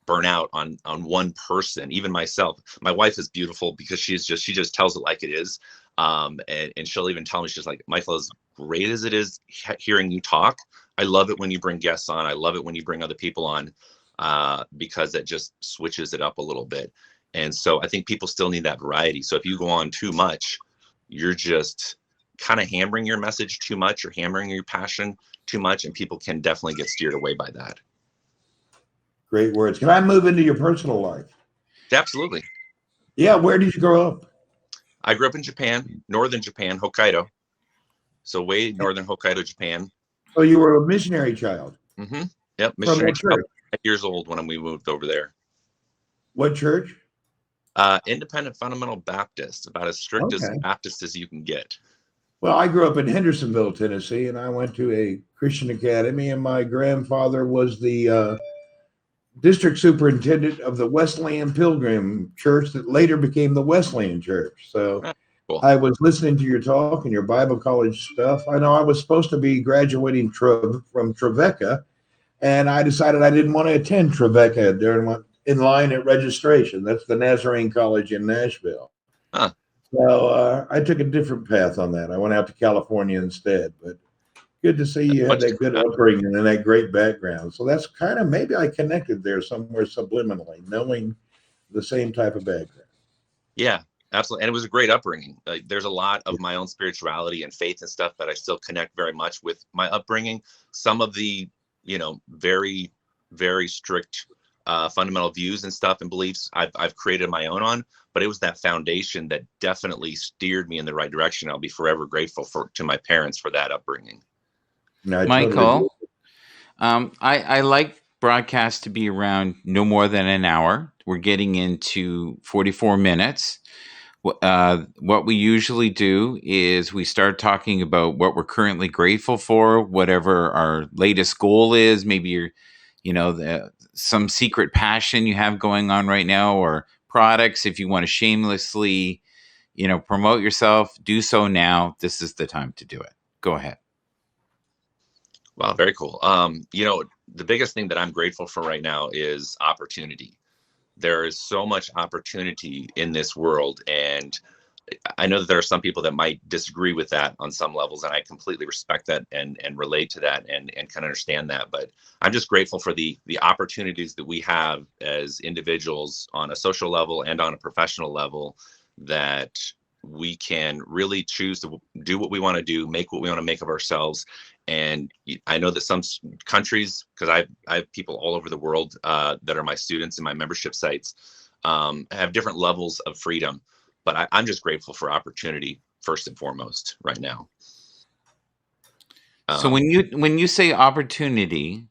burn out on one person. Even myself, my wife is beautiful because she just tells it like it is. And she'll even tell me, she's like, Michael, as great as it is hearing you talk, I love it when you bring guests on. I love it when you bring other people on, because it just switches it up a little bit. And so I think people still need that variety. So if you go on too much, you're just kind of hammering your message too much or hammering your passion too much, and people can definitely get steered away by that. Great words. Can I move into your personal life? Absolutely. Yeah. Where did you grow up? I grew up in Japan, northern Japan, Hokkaido. So way northern Hokkaido, Japan. So you were a missionary child. Mm-hmm. Yep. From Missionary what child, church? 10 years old when we moved over there. What church? Independent Fundamental Baptist, about as strict as Okay. Baptist as you can get. Well, I grew up in Hendersonville, Tennessee, and I went to a Christian academy, and my grandfather was the district superintendent of the Wesleyan Pilgrim Church that later became the Wesleyan Church. So Cool. I was listening to your talk and your Bible college stuff. I know I was supposed to be graduating from Trevecca, and I decided I didn't want to attend Trevecca during in line at registration. That's the Nazarene College in Nashville. Huh. So I took a different path on that. I went out to California instead. But good to see you had that good upbringing and that great background. So that's kind of maybe I connected there somewhere subliminally, knowing the same type of background. Yeah, absolutely. And it was a great upbringing. There's a lot of my own spirituality and faith and stuff that I still connect very much with my upbringing. Some of the, very, very strict fundamental views and stuff and beliefs I've created my own on, but it was that foundation that definitely steered me in the right direction. I'll be forever grateful to my parents for that upbringing. No, Michael, I like broadcasts to be around no more than an hour. We're getting into 44 minutes. What we usually do is we start talking about what we're currently grateful for, whatever our latest goal is. Maybe you're, some secret passion you have going on right now, or products. If you want to shamelessly, promote yourself, do so now. This is the time to do it. Go ahead. Wow, very cool. The biggest thing that I'm grateful for right now is opportunity. There is so much opportunity in this world, and I know that there are some people that might disagree with that on some levels, and I completely respect that and relate to that and can understand that. But I'm just grateful for the opportunities that we have as individuals on a social level and on a professional level that we can really choose to do what we want to do, make what we want to make of ourselves. And I know that some countries, because I have people all over the world that are my students in my membership sites, have different levels of freedom. But I'm just grateful for opportunity first and foremost right now. So when you say opportunity,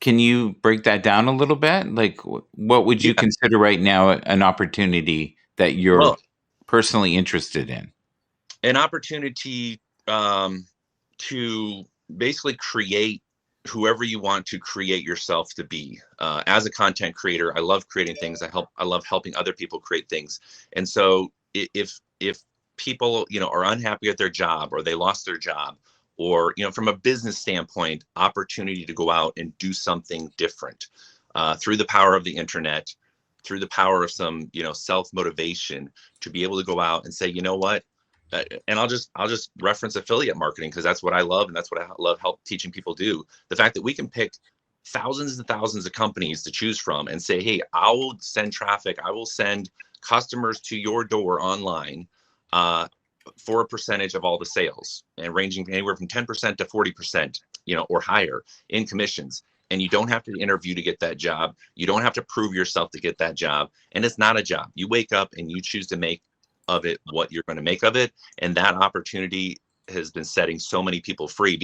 can you break that down a little bit? Like, what would you consider right now an opportunity that you're personally interested in? An opportunity to basically create whoever you want to create yourself to be. As a content creator, I love creating things. I love helping other people create things. And so if people, are unhappy at their job, or they lost their job, or, from a business standpoint, opportunity to go out and do something different through the power of the internet, through the power of some, self-motivation, to be able to go out and say, you know what, and I'll just reference affiliate marketing, because that's what I love, and that's what I love teaching people do. The fact that we can pick thousands and thousands of companies to choose from and say, hey, I will send traffic, I will send customers to your door online for a percentage of all the sales, and ranging anywhere from 10% to 40%, or higher in commissions. And you don't have to interview to get that job. You don't have to prove yourself to get that job. And it's not a job. You wake up and you choose to make of it what you're going to make of it. And that opportunity has been setting so many people free,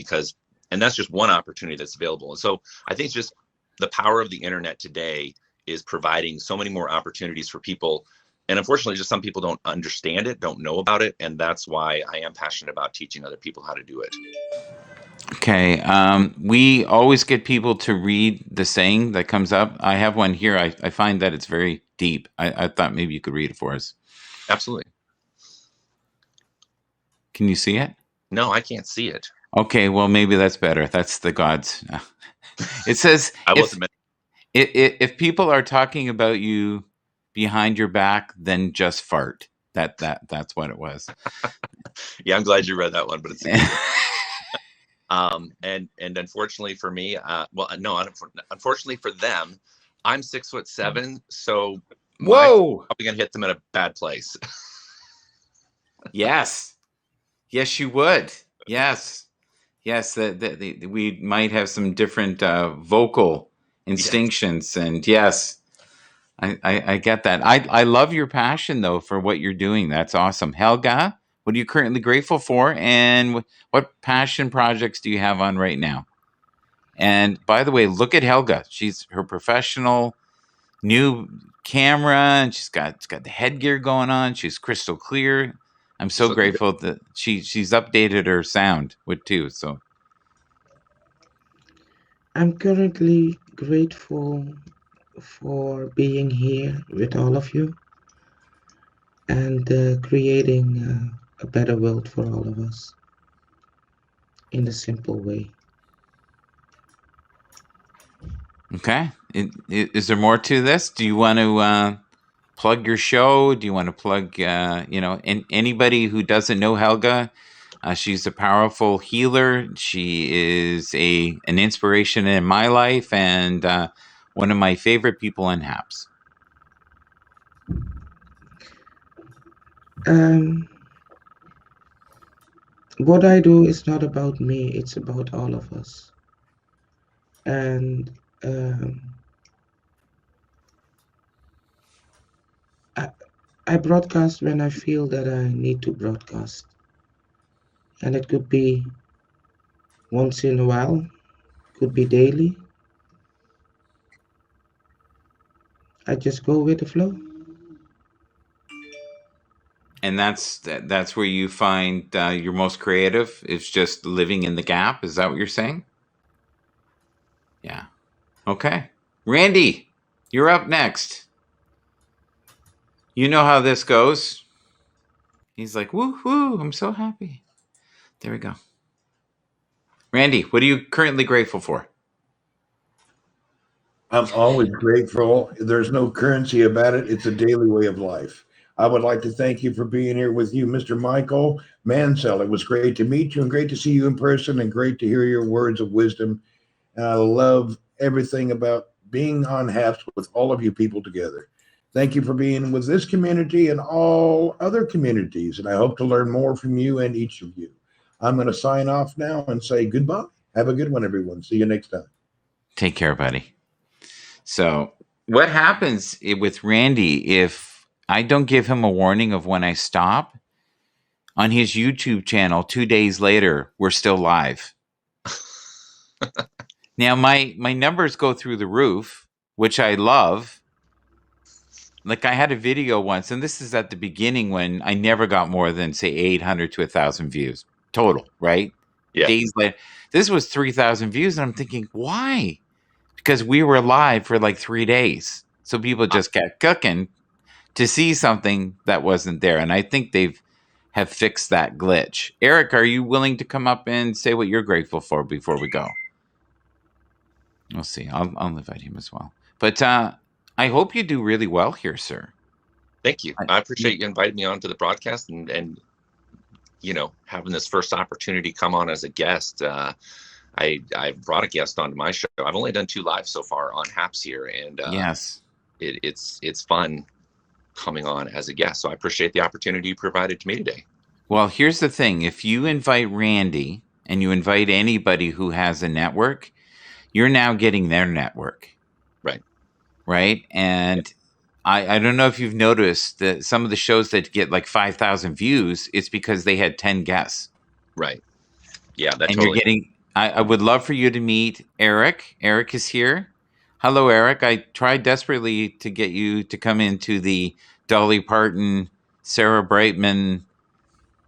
and that's just one opportunity that's available. And so I think it's just the power of the internet today is providing so many more opportunities for people. And unfortunately, just some people don't understand it, don't know about it. And that's why I am passionate about teaching other people how to do it. Okay. We always get people to read the saying that comes up. I have one here. I find that it's very deep. I thought maybe you could read it for us. Absolutely. Can you see it? No, I can't see it. Okay. Well, maybe that's better. That's the gods. It says, if people are talking about you behind your back, then just fart. That's what it was. Yeah, I'm glad you read that one, but it's and unfortunately for me, unfortunately for them, I'm 6'7", so whoa, I'm probably gonna hit them in a bad place. Yes, you would. Yes. We might have some different vocal instinctions, yes. And yes. I get that. I love your passion, though, for what you're doing. That's awesome. Helga, what are you currently grateful for? And what passion projects do you have on right now? And by the way, look at Helga. She's her professional new camera, and she's got the headgear going on. She's crystal clear. I'm so grateful that she's updated her sound too. So I'm currently grateful for being here with all of you and creating a better world for all of us in a simple way. okay, is there more to this? Do you want to plug your show? Do you want to plug anybody who doesn't know Helga? She's a powerful healer. She is an inspiration in my life, and one of my favorite people in Happs. What I do is not about me, it's about all of us. And I broadcast when I feel that I need to broadcast. And it could be once in a while, could be daily. I just go with the flow. And that's where you find you're most creative. It's just living in the gap. Is that what you're saying? Yeah. Okay. Randy, you're up next. You know how this goes. He's like, woo-hoo, I'm so happy. There we go. Randy, what are you currently grateful for? I'm always grateful. There's no currency about it. It's a daily way of life. I would like to thank you for being here with you, Mr. Michael Mansell. It was great to meet you and great to see you in person and great to hear your words of wisdom. And I love everything about being on Happs with all of you people together. Thank you for being with this community and all other communities. And I hope to learn more from you and each of you. I'm going to sign off now and say goodbye. Have a good one, everyone. See you next time. Take care, buddy. So, what happens with Randy if I don't give him a warning of when I stop? On his YouTube channel, 2 days later, we're still live. Now, my numbers go through the roof, which I love. Like, I had a video once, and this is at the beginning when I never got more than, say, 800 to 1,000 views total, right? Yeah. Days later, this was 3,000 views, and I'm thinking, why? Because we were live for like 3 days. So people just kept cooking to see something that wasn't there. And I think have fixed that glitch. Eric, are you willing to come up and say what you're grateful for before we go? We'll see. I'll invite him as well. But I hope you do really well here, sir. Thank you. I appreciate you inviting me onto the broadcast and having this first opportunity come on as a guest. I brought a guest onto my show. I've only done 2 lives so far on Happs here, and yes, it's fun coming on as a guest. So I appreciate the opportunity you provided to me today. Well, here's the thing. If you invite Randy and you invite anybody who has a network, you're now getting their network. Right. And I don't know if you've noticed that some of the shows that get like 5,000 views, it's because they had 10 guests. Right. Yeah. That and totally. You're getting, I would love for you to meet Eric. Eric is here. Hello, Eric. I tried desperately to get you to come into the Dolly Parton, Sarah Brightman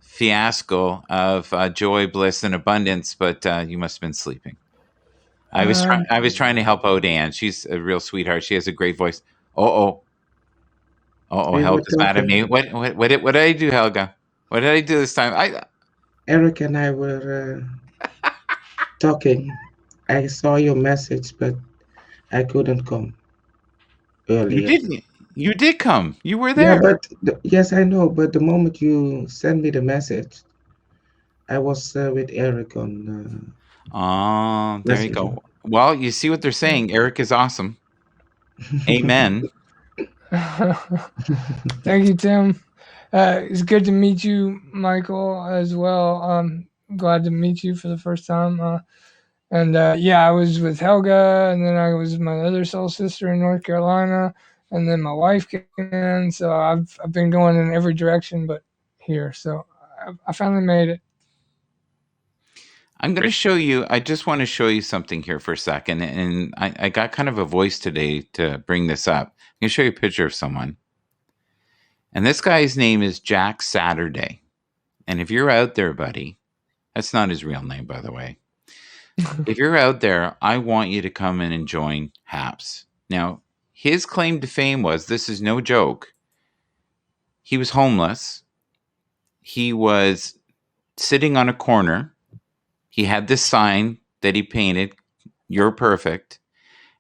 fiasco of joy, bliss, and abundance, but you must have been sleeping. I was trying to help out Anne. She's a real sweetheart. She has a great voice. Helga's mad at me. What did I do, Helga? What did I do this time? Eric and I were talking. I saw your message, but I couldn't come earlier. You did come. You were there. Yeah, but yes, I know. But the moment you sent me the message, I was with Eric on. There you go. Well, you see what they're saying. Eric is awesome. Amen. Thank you, Tim. It's good to meet you, Michael, as well. Glad to meet you for the first time. I was with Helga, and then I was with my other soul sister in North Carolina, and then my wife came in. So I've been going in every direction but here. So I finally made it. I'm going to show you, I just want to show you something here for a second. And I got kind of a voice today to bring this up. I'm going to show you a picture of someone. And this guy's name is Jack Saturday. And if you're out there, buddy, that's not his real name, by the way. If you're out there, I want you to come in and join Happs. Now, his claim to fame was, this is no joke, he was homeless. He was sitting on a corner. He had this sign that he painted, "You're perfect."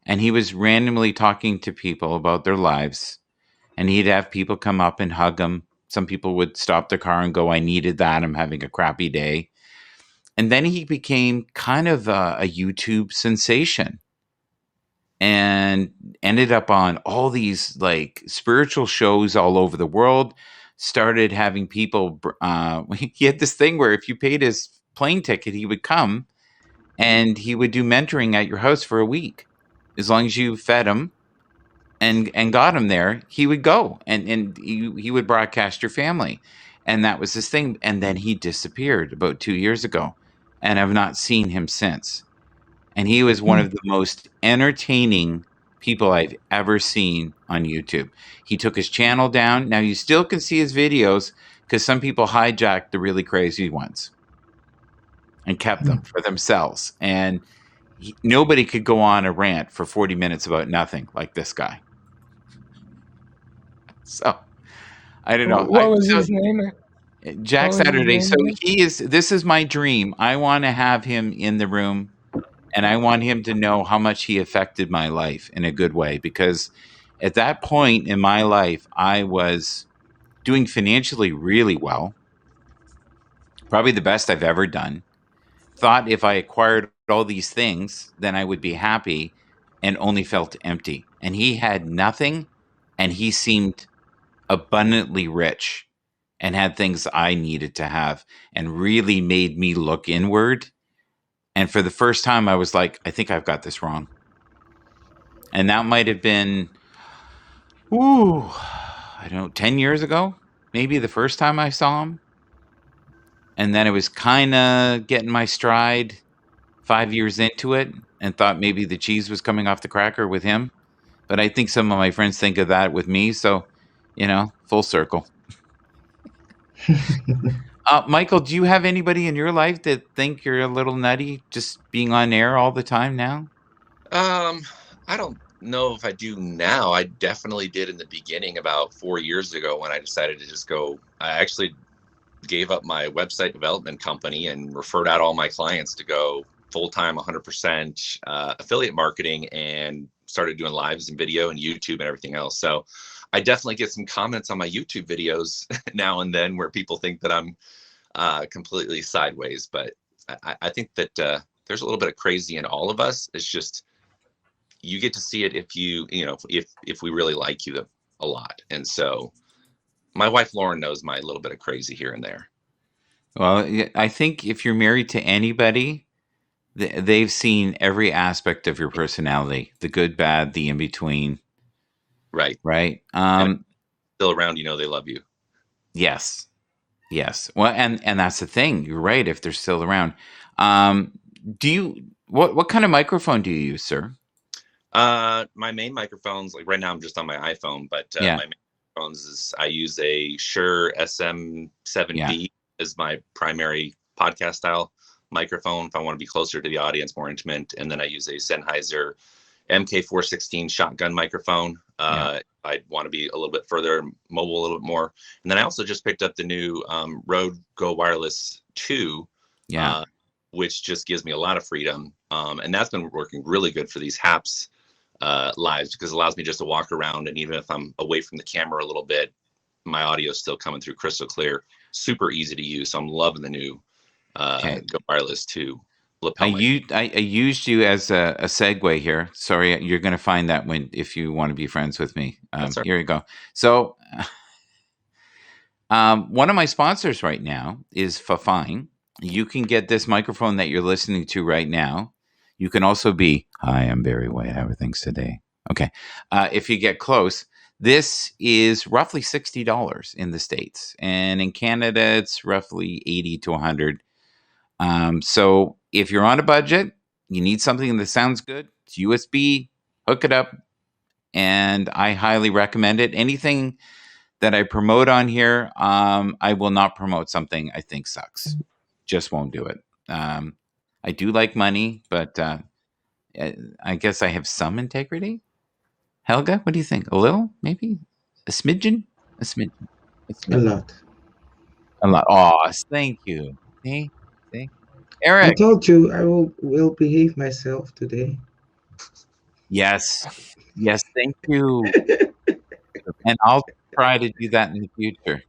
And he was randomly talking to people about their lives. And he'd have people come up and hug him. Some people would stop their car and go, "I needed that. I'm having a crappy day." And then he became kind of a YouTube sensation and ended up on all these like spiritual shows all over the world. Started having people, he had this thing where if you paid his plane ticket, he would come and he would do mentoring at your house for a week. As long as you fed him and got him there, he would go and he would broadcast your family. And that was his thing. And then he disappeared about 2 years ago. And I've not seen him since. And he was one of the most entertaining people I've ever seen on YouTube. He took his channel down. Now you still can see his videos because some people hijacked the really crazy ones and kept them for themselves. And nobody could go on a rant for 40 minutes about nothing like this guy. So I don't know. What was his name? Jack Saturday. So this is my dream. I want to have him in the room and I want him to know how much he affected my life in a good way, because at that point in my life, I was doing financially really well. Probably the best I've ever done. Thought if I acquired all these things, then I would be happy, and only felt empty. And he had nothing and he seemed abundantly rich and had things I needed to have, and really made me look inward. And for the first time, I was like, I think I've got this wrong. And that might have been, I don't know, 10 years ago, maybe the first time I saw him. And then it was kind of getting my stride 5 years into it, and thought maybe the cheese was coming off the cracker with him. But I think some of my friends think of that with me. So, full circle. Michael, do you have anybody in your life that think you're a little nutty just being on air all the time now? I don't know if I do now. I definitely did in the beginning about 4 years ago when I decided to just go. I actually gave up my website development company and referred out all my clients to go full-time 100% affiliate marketing, and started doing lives and video and YouTube and everything else. So I definitely get some comments on my YouTube videos now and then where people think that I'm completely sideways. But I think that there's a little bit of crazy in all of us. It's just, you get to see it if if we really like you a lot. And so my wife Lauren knows my little bit of crazy here and there. Well, I think if you're married to anybody, they've seen every aspect of your personality, the good, bad, the in between. Right. Right. Still around, they love you. Yes. Well, and that's the thing. You're right. If they're still around, what kind of microphone do you use, sir? My main microphones, like right now, I'm just on my iPhone, but my main microphones is I use a Shure SM7B as my primary podcast style microphone if I want to be closer to the audience, more intimate, and then I use a Sennheiser MK416 shotgun microphone. I want to be a little bit further mobile, a little bit more. And then I also just picked up the new Rode Go Wireless 2, which just gives me a lot of freedom. And that's been working really good for these Happs lives, because it allows me just to walk around. And even if I'm away from the camera a little bit, my audio is still coming through crystal clear, super easy to use. So I'm loving the new Go Wireless 2. I used you as a segue here. Sorry, you're going to find that if you want to be friends with me. Here you go. So one of my sponsors right now is Fafine. You can get this microphone that you're listening to right now. You can also be, hi, I'm Barry White. How are things today? Okay. If you get close, this is roughly $60 in the States. And in Canada, it's roughly $80 to $100. So if you're on a budget, you need something that sounds good, it's USB, hook it up, and I highly recommend it. Anything that I promote on here, I will not promote something I think sucks. Just won't do it. I do like money, but I guess I have some integrity. Helga, what do you think? A little? Maybe? A smidgen? A smidgen. A lot. A lot. Oh, thank you. See? Eric. I told you I will behave myself today. Yes, thank you. And I'll try to do that in the future.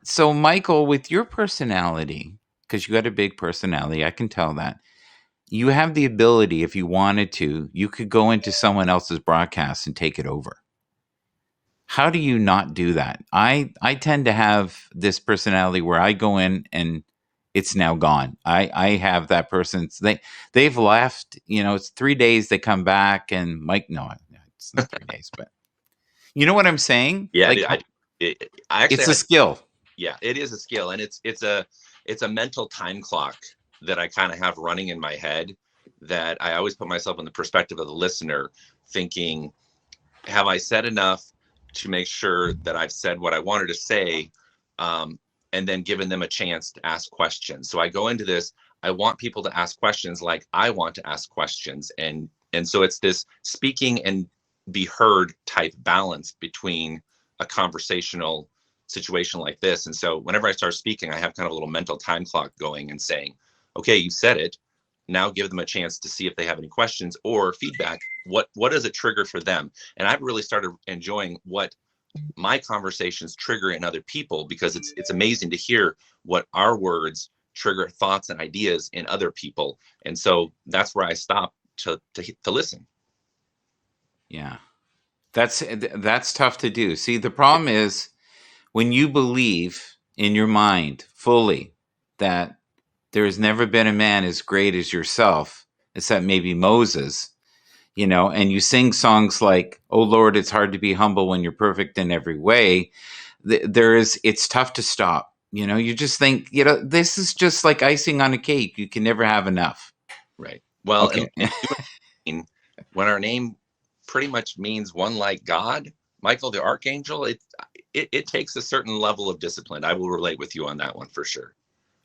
So, Michael, with your personality, because you got a big personality, I can tell that, you have the ability, if you wanted to, you could go into someone else's broadcast and take it over. How do you not do that? I tend to have this personality where I go in and it's now gone. I have that person. They've left. It's 3 days. They come back, and Mike. No, it's not 3 days, but you know what I'm saying? Yeah, like, it's a skill. Yeah, it is a skill, and it's a mental time clock that I kind of have running in my head. That I always put myself in the perspective of the listener, thinking, have I said enough to make sure that I've said what I wanted to say? And then giving them a chance to ask questions. So I go into this, I want people to ask questions like I want to ask questions. And so it's this speaking and be heard type balance between a conversational situation like this. And so whenever I start speaking, I have kind of a little mental time clock going and saying, okay, you said it. Now give them a chance to see if they have any questions or feedback. What does it trigger for them? And I've really started enjoying what my conversations trigger in other people, because it's amazing to hear what our words trigger thoughts and ideas in other people. And so that's where I stop to listen. Yeah. That's tough to do. See, the problem is when you believe in your mind fully that there has never been a man as great as yourself, except maybe Moses, and you sing songs like, "Oh Lord, it's hard to be humble when you're perfect in every way." It's tough to stop. You just think, this is just like icing on a cake. You can never have enough. Right. Well, Okay. and when our name pretty much means one like God, Michael the Archangel, it takes a certain level of discipline. I will relate with you on that one for sure.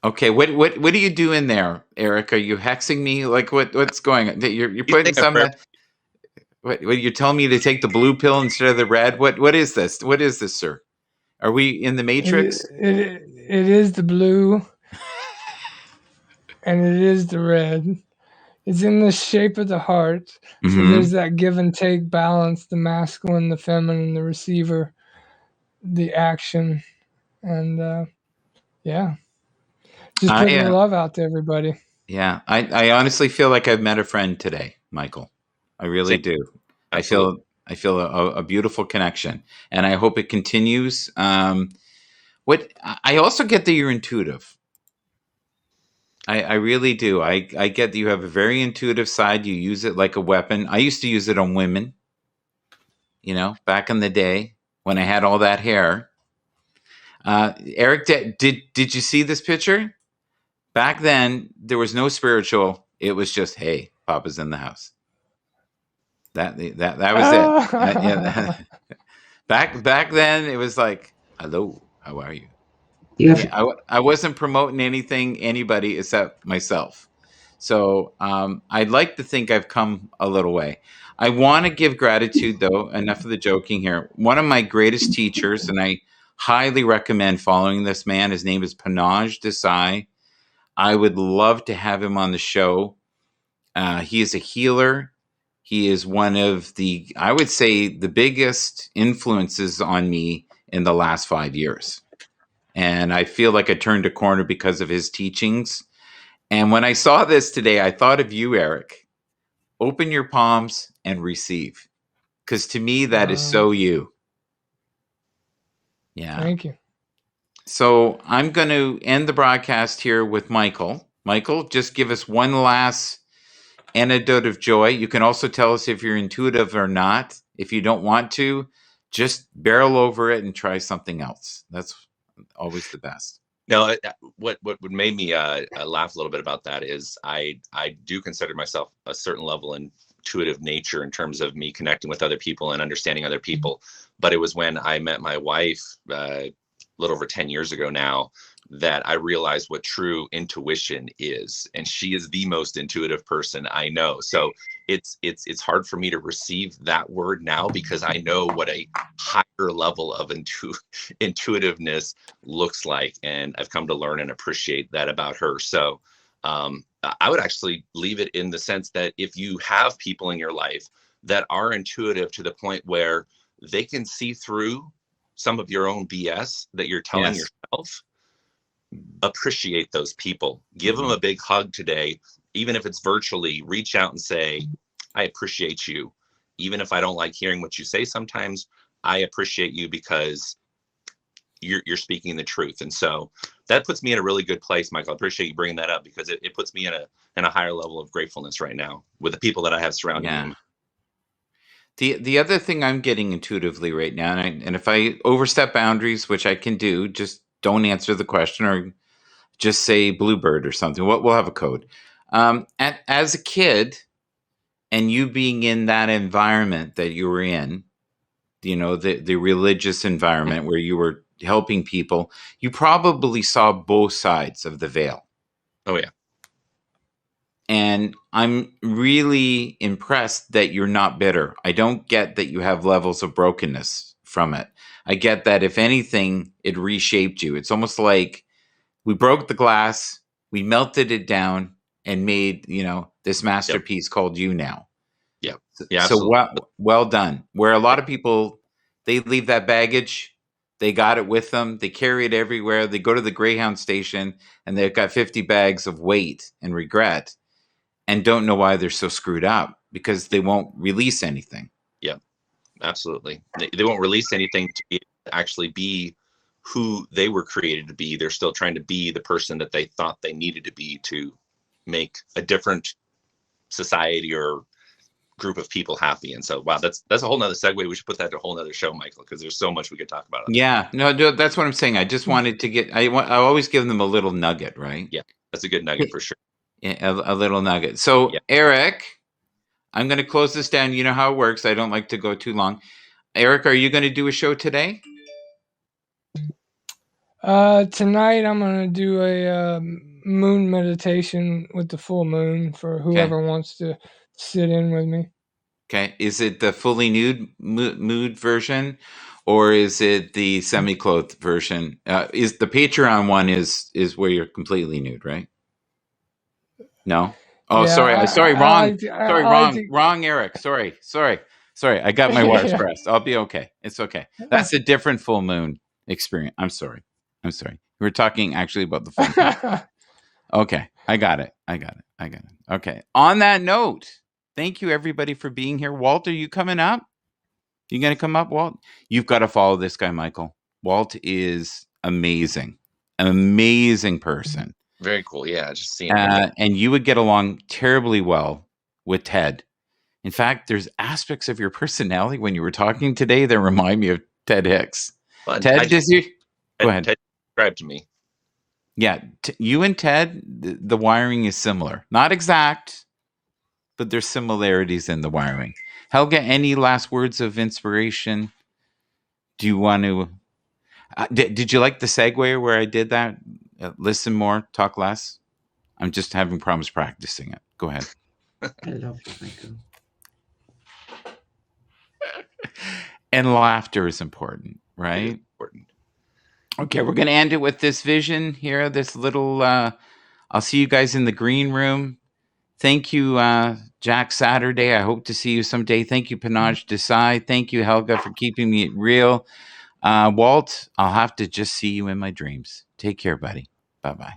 Okay, what do you do in there, Eric? Are you hexing me? Like what's going on? You're putting saying a prayer. what you're telling me to take the blue pill instead of the red? What is this? What is this, sir? Are we in the Matrix? It is the blue, and it is the red. It's in the shape of the heart. So Mm-hmm. there's that give and take balance, the masculine, the feminine, the receiver, the action. And yeah, just putting the love out to everybody. Yeah, I honestly feel like I've met a friend today, Michael. I really Same. do. Absolutely. I feel a beautiful connection, and I hope it continues. What I also get that you're intuitive. I really do. I get that you have a very intuitive side. You use it like a weapon. I used to use it on women, back in the day when I had all that hair. Eric, did you see this picture? Back then, there was no spiritual. It was just, hey, Papa's in the house. That was it. Yeah. Back then, it was like, hello, how are you? Yeah, I wasn't promoting anybody except myself. So I'd like to think I've come a little way. I want to give gratitude, though. Enough of the joking here. One of my greatest teachers, and I highly recommend following this man. His name is Panaj Desai. I would love to have him on the show. He is a healer. He is one of I would say, the biggest influences on me in the last 5 years. And I feel like I turned a corner because of his teachings. And when I saw this today, I thought of you, Eric. Open your palms and receive. Because to me, that is so you. Yeah. Thank you. So I'm going to end the broadcast here with Michael. Michael, just give us one last anecdote of joy. You can also tell us if you're intuitive or not. If you don't want to, just barrel over it and try something else. That's always the best. No, what made me laugh a little bit about that is I do consider myself a certain level intuitive nature in terms of me connecting with other people and understanding other people. But it was when I met my wife a little over 10 years ago now that I realized what true intuition is. And she is the most intuitive person I know. So it's hard for me to receive that word now because I know what a higher level of intuitiveness looks like. And I've come to learn and appreciate that about her. So I would actually leave it in the sense that if you have people in your life that are intuitive to the point where they can see through some of your own BS that you're telling yourself, appreciate those people. Give them a big hug today, even if it's virtually. Reach out and say, I appreciate you. Even if I don't like hearing what you say sometimes, I appreciate you because you're speaking the truth. And so that puts me in a really good place, Michael. I appreciate you bringing that up because it puts me in a higher level of gratefulness right now with the people that I have surrounding me. The other thing I'm getting intuitively right now, and if I overstep boundaries, which I can do, just don't answer the question or just say Bluebird or something. We'll have a code. As a kid, and you being in that environment that you were in, the religious environment where you were helping people, you probably saw both sides of the veil. Oh, yeah. And I'm really impressed that you're not bitter. I don't get that you have levels of brokenness from it. I get that if anything, it reshaped you. It's almost like we broke the glass, we melted it down and made, this masterpiece called you now. Yeah. So well done. Where a lot of people, they leave that baggage, they got it with them, they carry it everywhere. They go to the Greyhound station and they've got 50 bags of weight and regret. And don't know why they're so screwed up because they won't release anything. Yeah. Absolutely. They won't release anything to actually be who they were created to be. They're still trying to be the person that they thought they needed to be to make a different society or group of people happy. And so, wow, that's a whole nother segue. We should put that to a whole nother show, Michael, because there's so much we could talk about. Yeah, no, that's what I'm saying. I just wanted to get, I always give them a little nugget, right? Yeah, that's a good nugget for sure. Yeah, a little nugget. So, Yeah. Eric, I'm going to close this down. You know how it works. I don't like to go too long. Eric, are you going to do a show today? Tonight I'm gonna do a moon meditation with the full moon for whoever wants to sit in with me. Okay. Is it the fully nude mood version, or is it the semi-clothed version? Is the Patreon one is where you're completely nude, right? No. Oh, Yeah, sorry, wrong. Wrong, Eric. Sorry. I got my wires crossed. I'll be okay. It's okay. That's a different full moon experience. I'm sorry. We're talking actually about the full moon. Okay. I got it. Okay. On that note, thank you everybody for being here. Walt, are you coming up? You going to come up, Walt? You've got to follow this guy, Michael. Walt is amazing. An amazing person. Very cool. Yeah, just seeing him. And you would get along terribly well with Ted. In fact, there's aspects of your personality when you were talking today that remind me of Ted Hicks. But Ted, go ahead. Ted described to me. Yeah, you and Ted, the wiring is similar. Not exact, but there's similarities in the wiring. Helga, any last words of inspiration? Do you want to... did you like the segue where I did that? Listen more, talk less? I'm just having problems practicing it. Go ahead. I love you, Michael. And laughter is important, right? Important. Okay, we're going to end it with this vision here, this little... I'll see you guys in the green room. Thank you, Jack Saturday. I hope to see you someday. Thank you, Panaj Desai. Thank you, Helga, for keeping me real. Walt, I'll have to just see you in my dreams. Take care, buddy. Bye-bye.